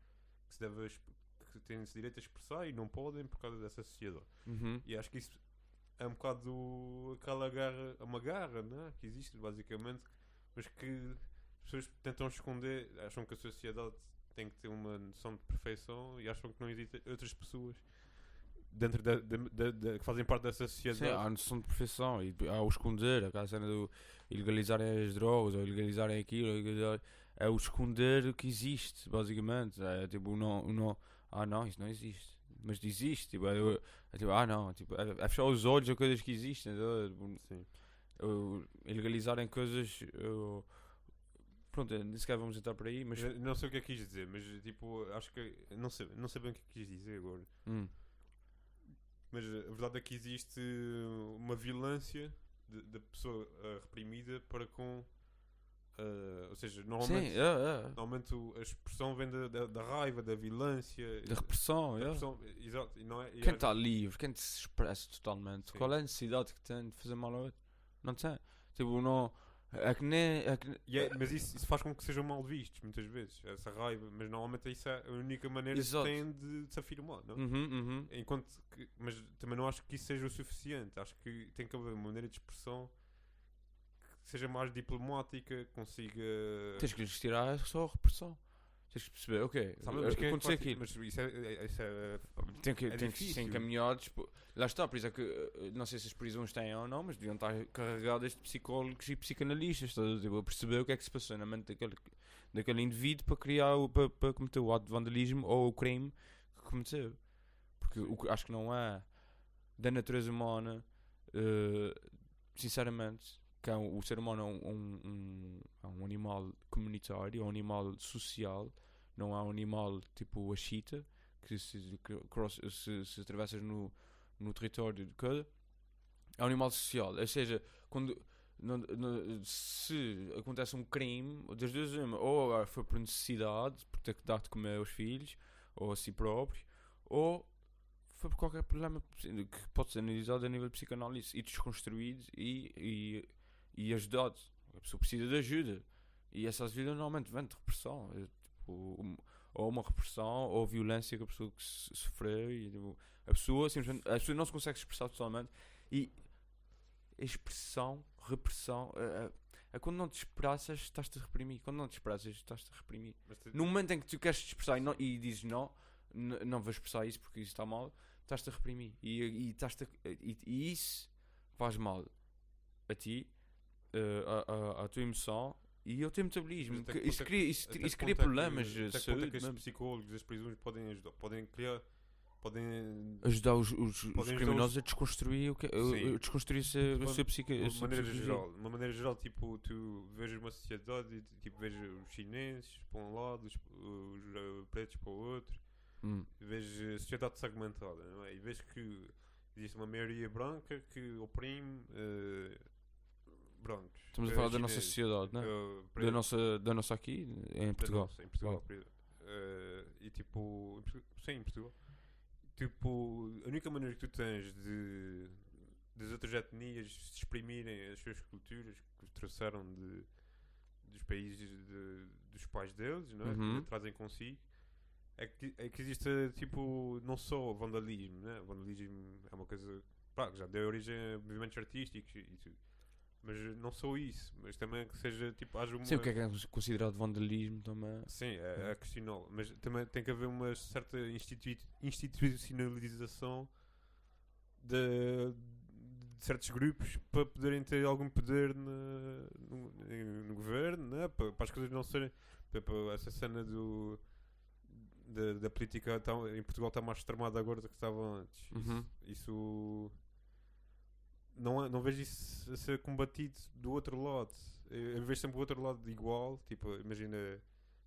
que se deve que têm esse direito a expressar e não podem por causa dessa sociedade. E acho que isso é um bocado aquela garra, uma garra, né? Que existe basicamente, mas que as pessoas tentam esconder, acham que a sociedade tem que ter uma noção de perfeição e acham que não existem outras pessoas dentro que fazem parte dessa sociedade. Sim, há a noção de perfeição e há o esconder, aquela cena do ilegalizarem as drogas ou ilegalizarem aquilo, é o esconder o que existe, basicamente. É tipo, não, isso não existe, mas existe, tipo, não, tipo, é fechar os olhos a coisas que existem, Sim. ilegalizarem coisas. Pronto, nem sequer vamos entrar por aí, mas. Eu não sei o que é que quis dizer, mas tipo, acho que não sei bem o que é que quis dizer agora. Mas a verdade é que existe uma violência da pessoa reprimida para com. Ou seja, normalmente, Sim, normalmente a expressão vem da raiva, da violência, da repressão, da repressão, exato, e não é, Quem está livre, quem se expressa totalmente, Sim. qual é a necessidade que tem de fazer mal ao outro? Não tem. Tipo, não. É que nem. mas isso faz com que sejam mal vistos, muitas vezes, essa raiva, mas normalmente isso é a única maneira Exato. que têm de se afirmar, não? Enquanto que, mas também não acho que isso seja o suficiente, acho que tem que haver uma maneira de expressão que seja mais diplomática, consiga. Tens que lhes tirar só a repressão. Tens que perceber, ok, Sabe, mas quem é que aconteceu vai- aquilo. Mas isso é Tem que ser difícil. encaminhados. Lá está, por isso é que não sei se as prisões têm ou não, mas deviam estar carregadas de psicólogos e psicanalistas, estás a ver? A perceber o que é que se passou na mente daquele indivíduo para criar para cometer o ato de vandalismo ou o crime que cometeu. Porque acho que não é da natureza humana, sinceramente, que o ser humano é um animal comunitário, é um animal social, não é um animal tipo a chita, que se atravessas no território de cada, é um animal social. Ou seja, quando se acontece um crime, das duas uma, ou foi por necessidade, por ter que dar de comer aos filhos, ou a si próprio, ou foi por qualquer problema que pode ser analisado a nível de psicanálise e desconstruído e ajudado. A pessoa precisa de ajuda. E essa ajuda normalmente vem de repressão. Ou uma repressão ou violência que a pessoa que sofreu. E, tipo, a pessoa não se consegue expressar totalmente. E expressão, repressão. Quando não te expressas, estás-te a reprimir. Quando não te expressas, estás-te a reprimir. No momento em que tu queres te expressar e dizes não vou expressar isso porque isso está mal, estás-te a reprimir. E isso faz mal a ti, a tua emoção e ao teu metabolismo. Isso cria problemas de saúde. Que os psicólogos das prisões podem ajudar, podem ajudar os criminosos a desconstruir a sua psique. De uma maneira geral, tipo, tu vejas uma sociedade e tipo, vejas os chineses para um lado, os pretos para o outro, vejas a sociedade segmentada, não é? E vejo que existe uma maioria branca que oprime brancos. Estamos a falar da nossa sociedade, não é? Da nossa aqui, em Portugal. Em Portugal. E tipo, sim, em Portugal. Tipo, a única maneira que tu tens das outras etnias se exprimirem as suas culturas que trouxeram dos países dos pais deles, não é? Que trazem consigo, é que existe, tipo, não só vandalismo, né? Vandalismo é uma coisa que já deu origem a movimentos artísticos e tudo. Mas não só isso, mas também que seja, tipo, haja uma... Sim, o que é considerado vandalismo também. Sim, é questionável, mas também tem que haver uma certa institucionalização de certos grupos para poderem ter algum poder no governo, né? Para as coisas não serem... Para essa cena da política em Portugal está mais extremada agora do que estava antes. Uhum. Isso não vejo isso a ser combatido do outro lado. Eu vejo sempre o outro lado igual. Tipo, imagina,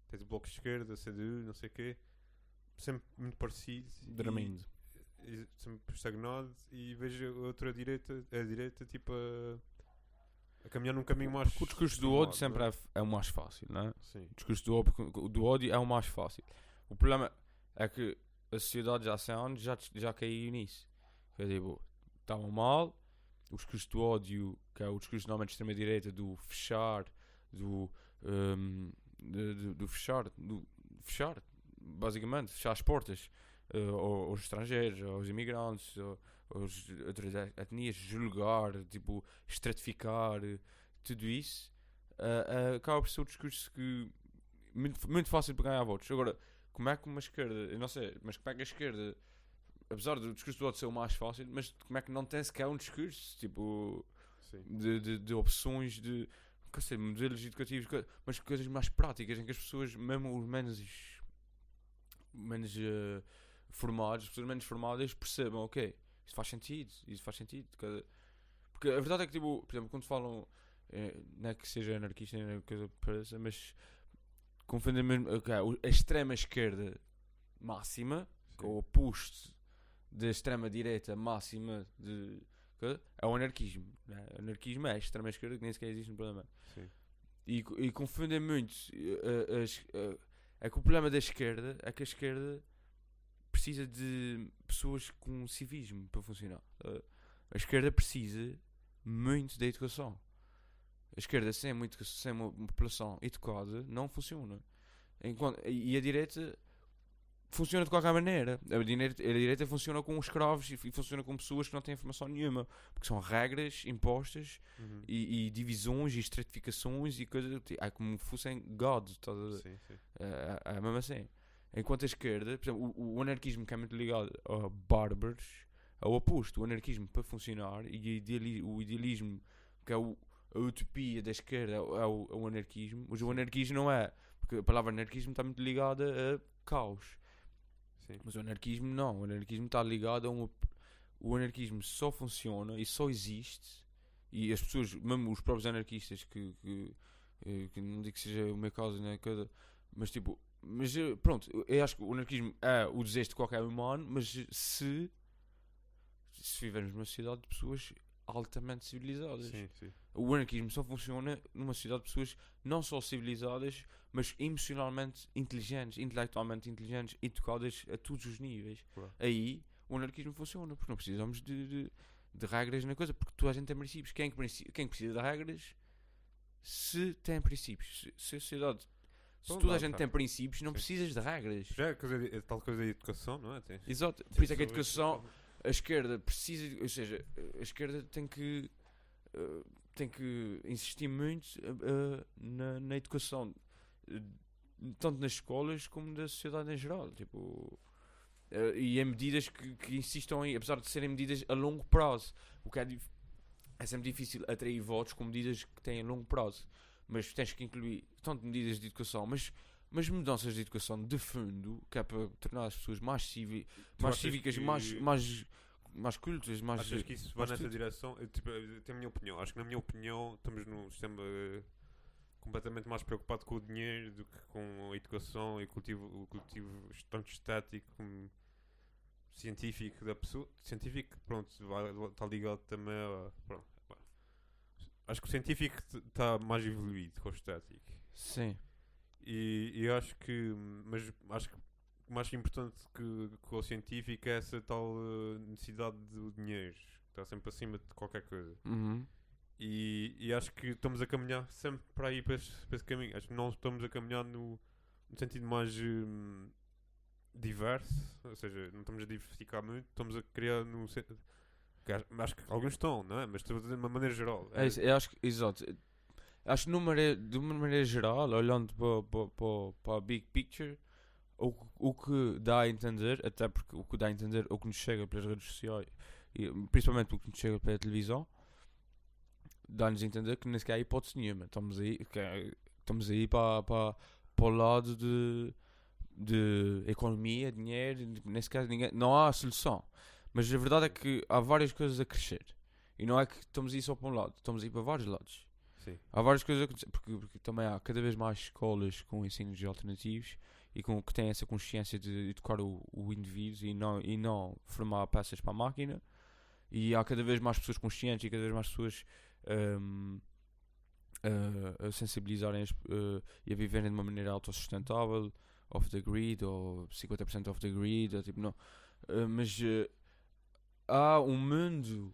tens o Bloco de Esquerda, a CDU, não sei o quê, sempre muito parecido. Dramindo. E sempre estagnado. E vejo a direita tipo a caminhar num caminho mais. Porque o discurso do ódio sempre é o mais fácil, não é? Sim. O discurso do ódio é o mais fácil. O problema é que a sociedade já há anos já caiu nisso. Quer dizer, estavam mal. O discurso do ódio, que é o discurso normalmente de extrema-direita, do fechar, do fechar, basicamente, fechar as portas aos estrangeiros, aos imigrantes, aos outras etnias, julgar, tipo, estratificar, tudo isso, acaba por ser o discurso que muito fácil para ganhar votos. Agora, como é que uma esquerda, eu não sei, mas como é que a esquerda, apesar do discurso do ódio ser o mais fácil, mas como é que não tem sequer um discurso, tipo, de opções, de, não sei, modelos educativos, mas coisas mais práticas, em que as pessoas, mesmo os menos formados, as pessoas menos formadas, percebam, ok, isso faz sentido. Porque a verdade é que, tipo, por exemplo, quando falam, não é que seja anarquista, nem coisa que pareça, mas confundem mesmo a extrema esquerda máxima, com o oposto da extrema direita máxima é o anarquismo, né? O anarquismo é a extrema esquerda que nem sequer existe no Parlamento. Sim. E confundem muito. É que o problema da esquerda é que a esquerda precisa de pessoas com civismo para funcionar. A esquerda precisa muito da educação. A esquerda sem uma população educada não funciona. E a direita funciona de qualquer maneira. A direita funciona com escravos e funciona com pessoas que não têm informação nenhuma. Porque são regras impostas e divisões e estratificações e coisas. É como se fossem God. Sim. É mesmo assim. Enquanto a esquerda, por exemplo, o anarquismo que é muito ligado a bárbaros é o oposto. O anarquismo para funcionar e o idealismo que é a utopia da esquerda é o anarquismo. Mas o anarquismo não é. Porque a palavra anarquismo está muito ligada a caos. Sim. Mas o anarquismo não. O anarquismo está ligado a o anarquismo só funciona e só existe. E as pessoas, mesmo os próprios anarquistas, que não digo que seja o meu caso, né, mas tipo. Mas pronto, eu acho que o anarquismo é o desejo de qualquer humano, mas se vivermos numa sociedade de pessoas altamente civilizadas. Sim. O anarquismo só funciona numa sociedade de pessoas não só civilizadas, mas emocionalmente inteligentes, intelectualmente inteligentes, educadas a todos os níveis. Claro. Aí o anarquismo funciona, porque não precisamos de regras na coisa, porque toda a gente tem princípios. Quem precisa de regras se tem princípios? Se a sociedade... Se toda a gente tem princípios, não precisas de regras. Já é tal coisa da educação, não é? Exato. Por isso é que a educação, a esquerda precisa, ou seja, a esquerda tem que insistir muito na educação, tanto nas escolas como na sociedade em geral. Tipo, e em medidas que insistam em, apesar de serem medidas a longo prazo, o que é sempre difícil atrair votos com medidas que têm a longo prazo. Mas tens que incluir tanto medidas de educação, mas mudanças de educação de fundo, que é para tornar as pessoas mais cívicas, mais cultas, mais... Achas que isso vai nessa direção? Eu tenho a minha opinião. Acho que na minha opinião estamos num sistema completamente mais preocupado com o dinheiro do que com a educação e o cultivo tanto estético como científico da pessoa. Científico, pronto, está ligado também a... Pronto. Acho que o científico está mais evoluído com o estético. Sim. E acho que... Mas acho que o mais importante que o científico é essa tal necessidade do dinheiro. Que está sempre acima de qualquer coisa. Uhum. E acho que estamos a caminhar sempre para ir para esse caminho. Acho que não estamos a caminhar no sentido mais diverso. Ou seja, não estamos a diversificar muito. Estamos a criar Acho que alguns estão, não é? Mas estou a dizer de uma maneira geral. Eu acho que, exato. Acho que de uma maneira geral, olhando para a big picture, o que dá a entender, até porque o que dá a entender, o que nos chega pelas redes sociais, e principalmente o que nos chega pela televisão, dá-nos a entender que nem sequer há hipótese nenhuma. Estamos aí para o lado de economia, dinheiro, nem sequer ninguém, não há solução. Mas a verdade é que há várias coisas a crescer. E não é que estamos aí só para um lado, estamos aí para vários lados. Sim. Há várias coisas a acontecer, porque também há cada vez mais escolas com ensinos alternativos e que têm essa consciência de educar o indivíduo e não formar peças para a máquina. E há cada vez mais pessoas conscientes e cada vez mais pessoas a sensibilizarem e a viverem de uma maneira autossustentável, off the grid, ou 50% off the grid, ou tipo, não. Mas há um mundo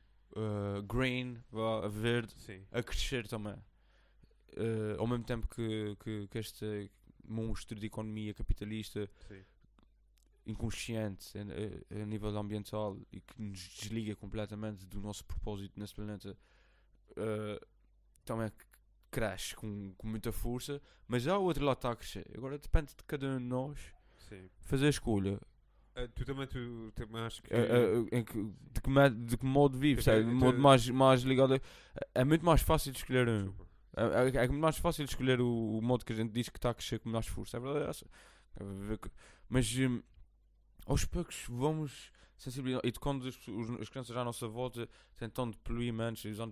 green, verde, Sim. a crescer também. Ao mesmo tempo que este monstro de economia capitalista Sim. inconsciente a nível ambiental e que nos desliga completamente do nosso propósito nesse planeta também cresce com muita força, mas já o outro lado está a crescer. Agora depende de cada um de nós fazer a escolha. Tu também acho que... de que modo vives, de modo mais ligado é muito mais fácil de escolher é muito mais fácil de escolher o modo que a gente diz que está a crescer com mais força, é verdade, mas aos poucos vamos sensibilizar, e quando as crianças à nossa volta tentando poluir menos, usar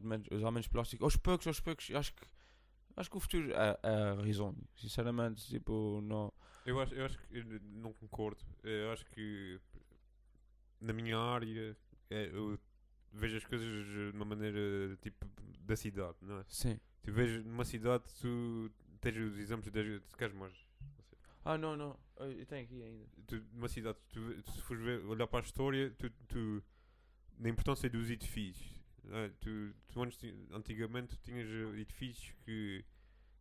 menos plástico, aos poucos acho que o futuro é risonho, sinceramente, tipo, não. Eu acho que eu não concordo. Eu acho que na minha área eu vejo as coisas de uma maneira tipo da cidade, não é? Sim. Tu vês numa cidade, tu tens os exemplos de queres mais? Não, eu tenho aqui ainda. Numa cidade, se fores olhar para a história, na importância dos edifícios, não é? Antigamente tinhas edifícios que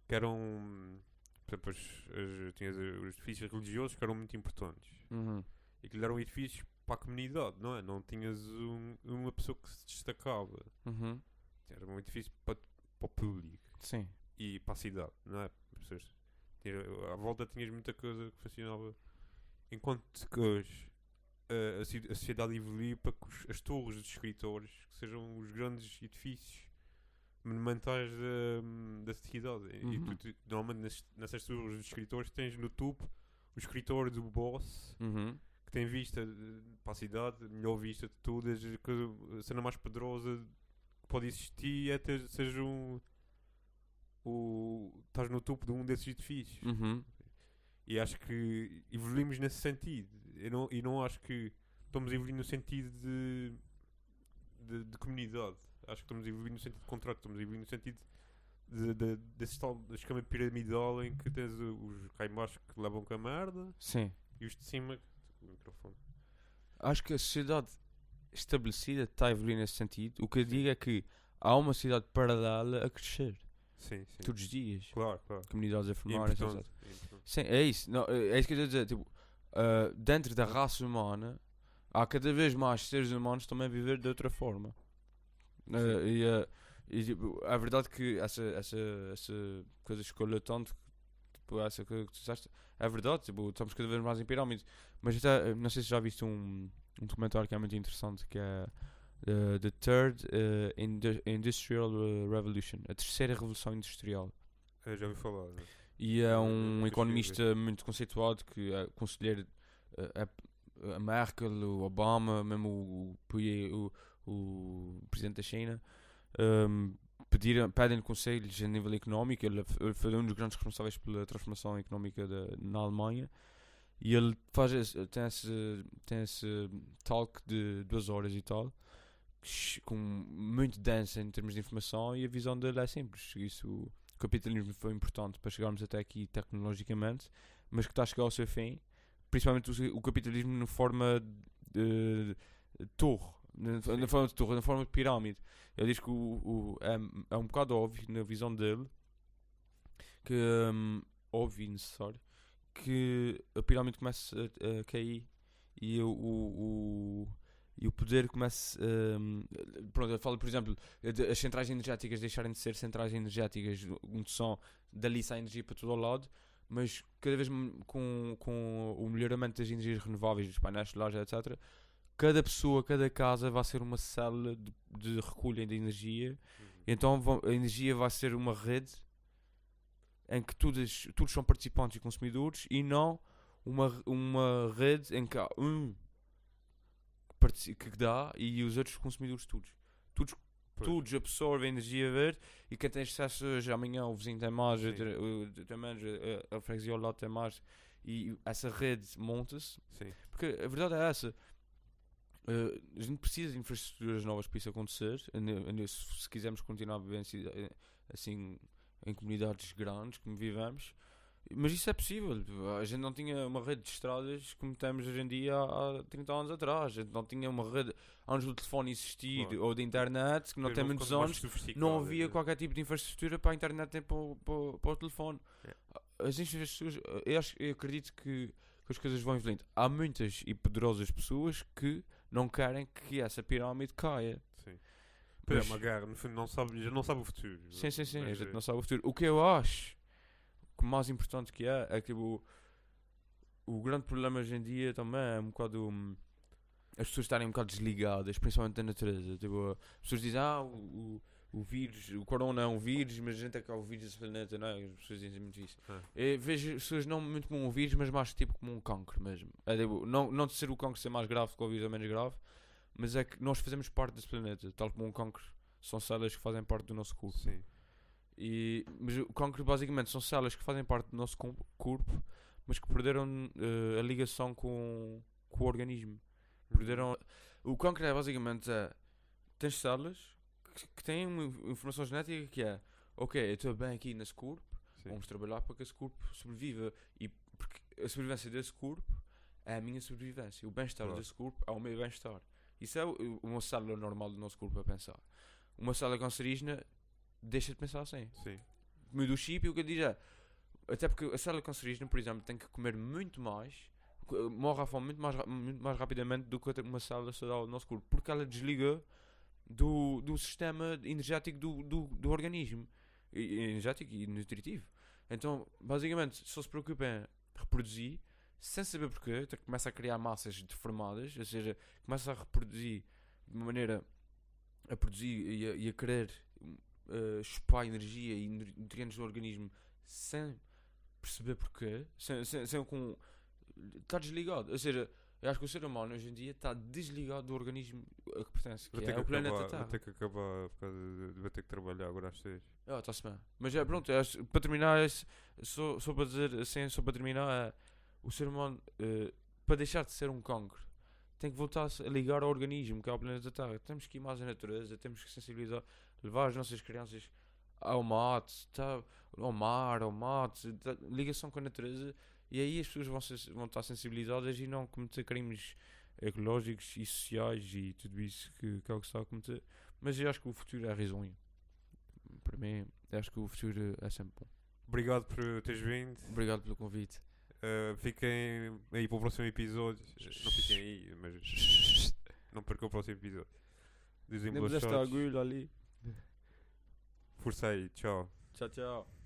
eram, por exemplo, tinhas os edifícios religiosos que eram muito importantes. Uhum. E que eram edifícios para a comunidade, não é? Não tinhas uma pessoa que se destacava. Uhum. Era um edifício para o público. Sim. E para a cidade, não é? À volta tinhas muita coisa que fascinava. Enquanto que hoje a sociedade evoluiu para que as torres dos escritores que sejam os grandes edifícios monumentais da cidade. Uhum. E tu normalmente nessas torres dos escritores tens no topo o escritor do boss. Uhum. Que tem vista para a cidade, melhor vista de todas, a cena mais poderosa que pode existir é seja estás no topo de um desses edifícios. Uhum. E acho que evoluímos nesse sentido. Eu não acho que estamos a evoluir no sentido de comunidade. Acho que estamos a evoluir no sentido de contrato, estamos a evoluir no sentido desse tal esquema piramidal em que tens os cá em baixo que levam com a merda. Sim. E os de cima o microfone. Acho que a sociedade estabelecida está a evoluir nesse sentido. O que eu digo é que há uma sociedade paralela a crescer. Sim. Todos os dias. Claro. Comunidades a formar, etc. Importante. Sim, é isso. Não, é isso que eu estou a dizer. Tipo, dentro da raça humana, há cada vez mais seres humanos também a viver de outra forma. E tipo, é verdade que essa coisa escolha tanto, tipo, essa coisa que tu disseste, é verdade, tipo, estamos cada vez mais em pirâmides. Mas até, não sei se já viste um documentário que é muito interessante, que é The Third Industrial Revolution, a terceira revolução industrial. Eu já ouvi falar. Né? E é um economista muito conceituado que é conselheiro a Merkel, o Obama, mesmo o presidente da China, pedem-lhe conselhos a nível económico. Ele foi um dos grandes responsáveis pela transformação económica na Alemanha. E ele tem esse talk de 2 horas e tal, com muito densa em termos de informação, e a visão dele é simples. O capitalismo foi importante para chegarmos até aqui tecnologicamente, mas que está a chegar ao seu fim, principalmente o capitalismo na forma de torre, na forma de pirâmide. Ele diz que é um bocado óbvio na visão dele, que óbvio e necessário, que a pirâmide começa a cair e e o poder começa. Pronto, eu falo, por exemplo, as centrais energéticas deixarem de ser centrais energéticas, onde são dali sai energia para todo o lado, mas cada vez com o melhoramento das energias renováveis, dos painéis solares, etc., cada pessoa, cada casa vai ser uma célula de recolha de energia. Então a energia vai ser uma rede em que todos são participantes e consumidores, e não uma rede em que há que dá e os outros consumidores todos absorvem energia verde, e quem tem acesso hoje, amanhã o vizinho tem mais, tem menos, a freguesia ao lado tem mais, e essa rede monta-se. Sim. Porque a verdade é essa. A gente precisa de infraestruturas novas para isso acontecer, se quisermos continuar a viver assim em comunidades grandes como vivemos. Mas isso é possível. A gente não tinha uma rede de estradas como temos hoje em dia há 30 anos atrás. A gente não tinha uma rede antes do telefone existir, Claro. ou da internet, que não tem muitos anos. Não havia qualquer tipo de infraestrutura para a internet nem para o telefone. As infraestruturas, eu acredito que as coisas vão evoluindo. Há muitas e poderosas pessoas que não querem que essa pirâmide caia. Sim. É uma guerra, no fundo já não sabe o futuro. Sim, a Mas, gente não sabe o futuro. O que eu acho que o mais importante que é que o grande problema hoje em dia também é um bocado as pessoas estarem um bocado desligadas, principalmente da natureza. Tipo, as pessoas dizem, o vírus, o corona é um vírus, mas a gente é que é o vírus desse planeta, não é? As pessoas dizem muito isso. Eu vejo as pessoas não muito como um vírus, mas mais tipo como um cancro mesmo. É, tipo, não de ser o cancro ser mais grave que o vírus é menos grave, mas é que nós fazemos parte desse planeta, tal como um cancro. São células que fazem parte do nosso corpo. Sim. Mas o cancro basicamente são células que fazem parte do nosso corpo, mas que perderam a ligação com o organismo. O cancro é basicamente tens células que têm uma informação genética que é ok, eu estou bem aqui nesse corpo. Sim. Vamos trabalhar para que esse corpo sobreviva, e porque a sobrevivência desse corpo é a minha sobrevivência, o bem-estar desse corpo é o meu bem-estar. Isso é uma célula normal do nosso corpo a pensar. Uma célula cancerígena deixa de pensar assim. Sim. Muda o chip, e o que eu digo é, até porque a célula cancerígena, por exemplo, tem que comer muito mais, morre à fome muito mais rapidamente do que uma célula saudável do nosso corpo, porque ela desliga do sistema energético do organismo, energético e nutritivo. Então, basicamente, só se preocupa em reproduzir, sem saber porquê, então começa a criar massas deformadas, ou seja, começa a reproduzir de uma maneira a produzir e a querer chupar energia e nutrientes do organismo sem perceber porquê, está desligado. Ou seja, eu acho que o ser humano hoje em dia está desligado do organismo a que pertence, que é o planeta Terra. Vou ter que acabar, vou ter que trabalhar agora às 6. Está-se bem. Mas pronto, para terminar, só para dizer assim, só para terminar, o ser humano, para deixar de ser um cancro, tem que voltar a ligar ao organismo, que é o planeta Terra. Temos que ir mais à natureza, temos que sensibilizar, levar as nossas crianças ao mato, ao mar, ao mato, ligação com a natureza, e aí as pessoas vão estar sensibilizadas e não cometer crimes ecológicos e sociais e tudo isso que é o que se está a cometer. Mas eu acho que o futuro é risonho. Para mim, eu acho que o futuro é sempre bom. Obrigado por teres vindo. Obrigado pelo convite. Fiquem aí para o próximo episódio. Não fiquem aí, mas não percam o próximo episódio. Dizem Lembra desta agulha ali. Força aí, tchau. Tchau, tchau.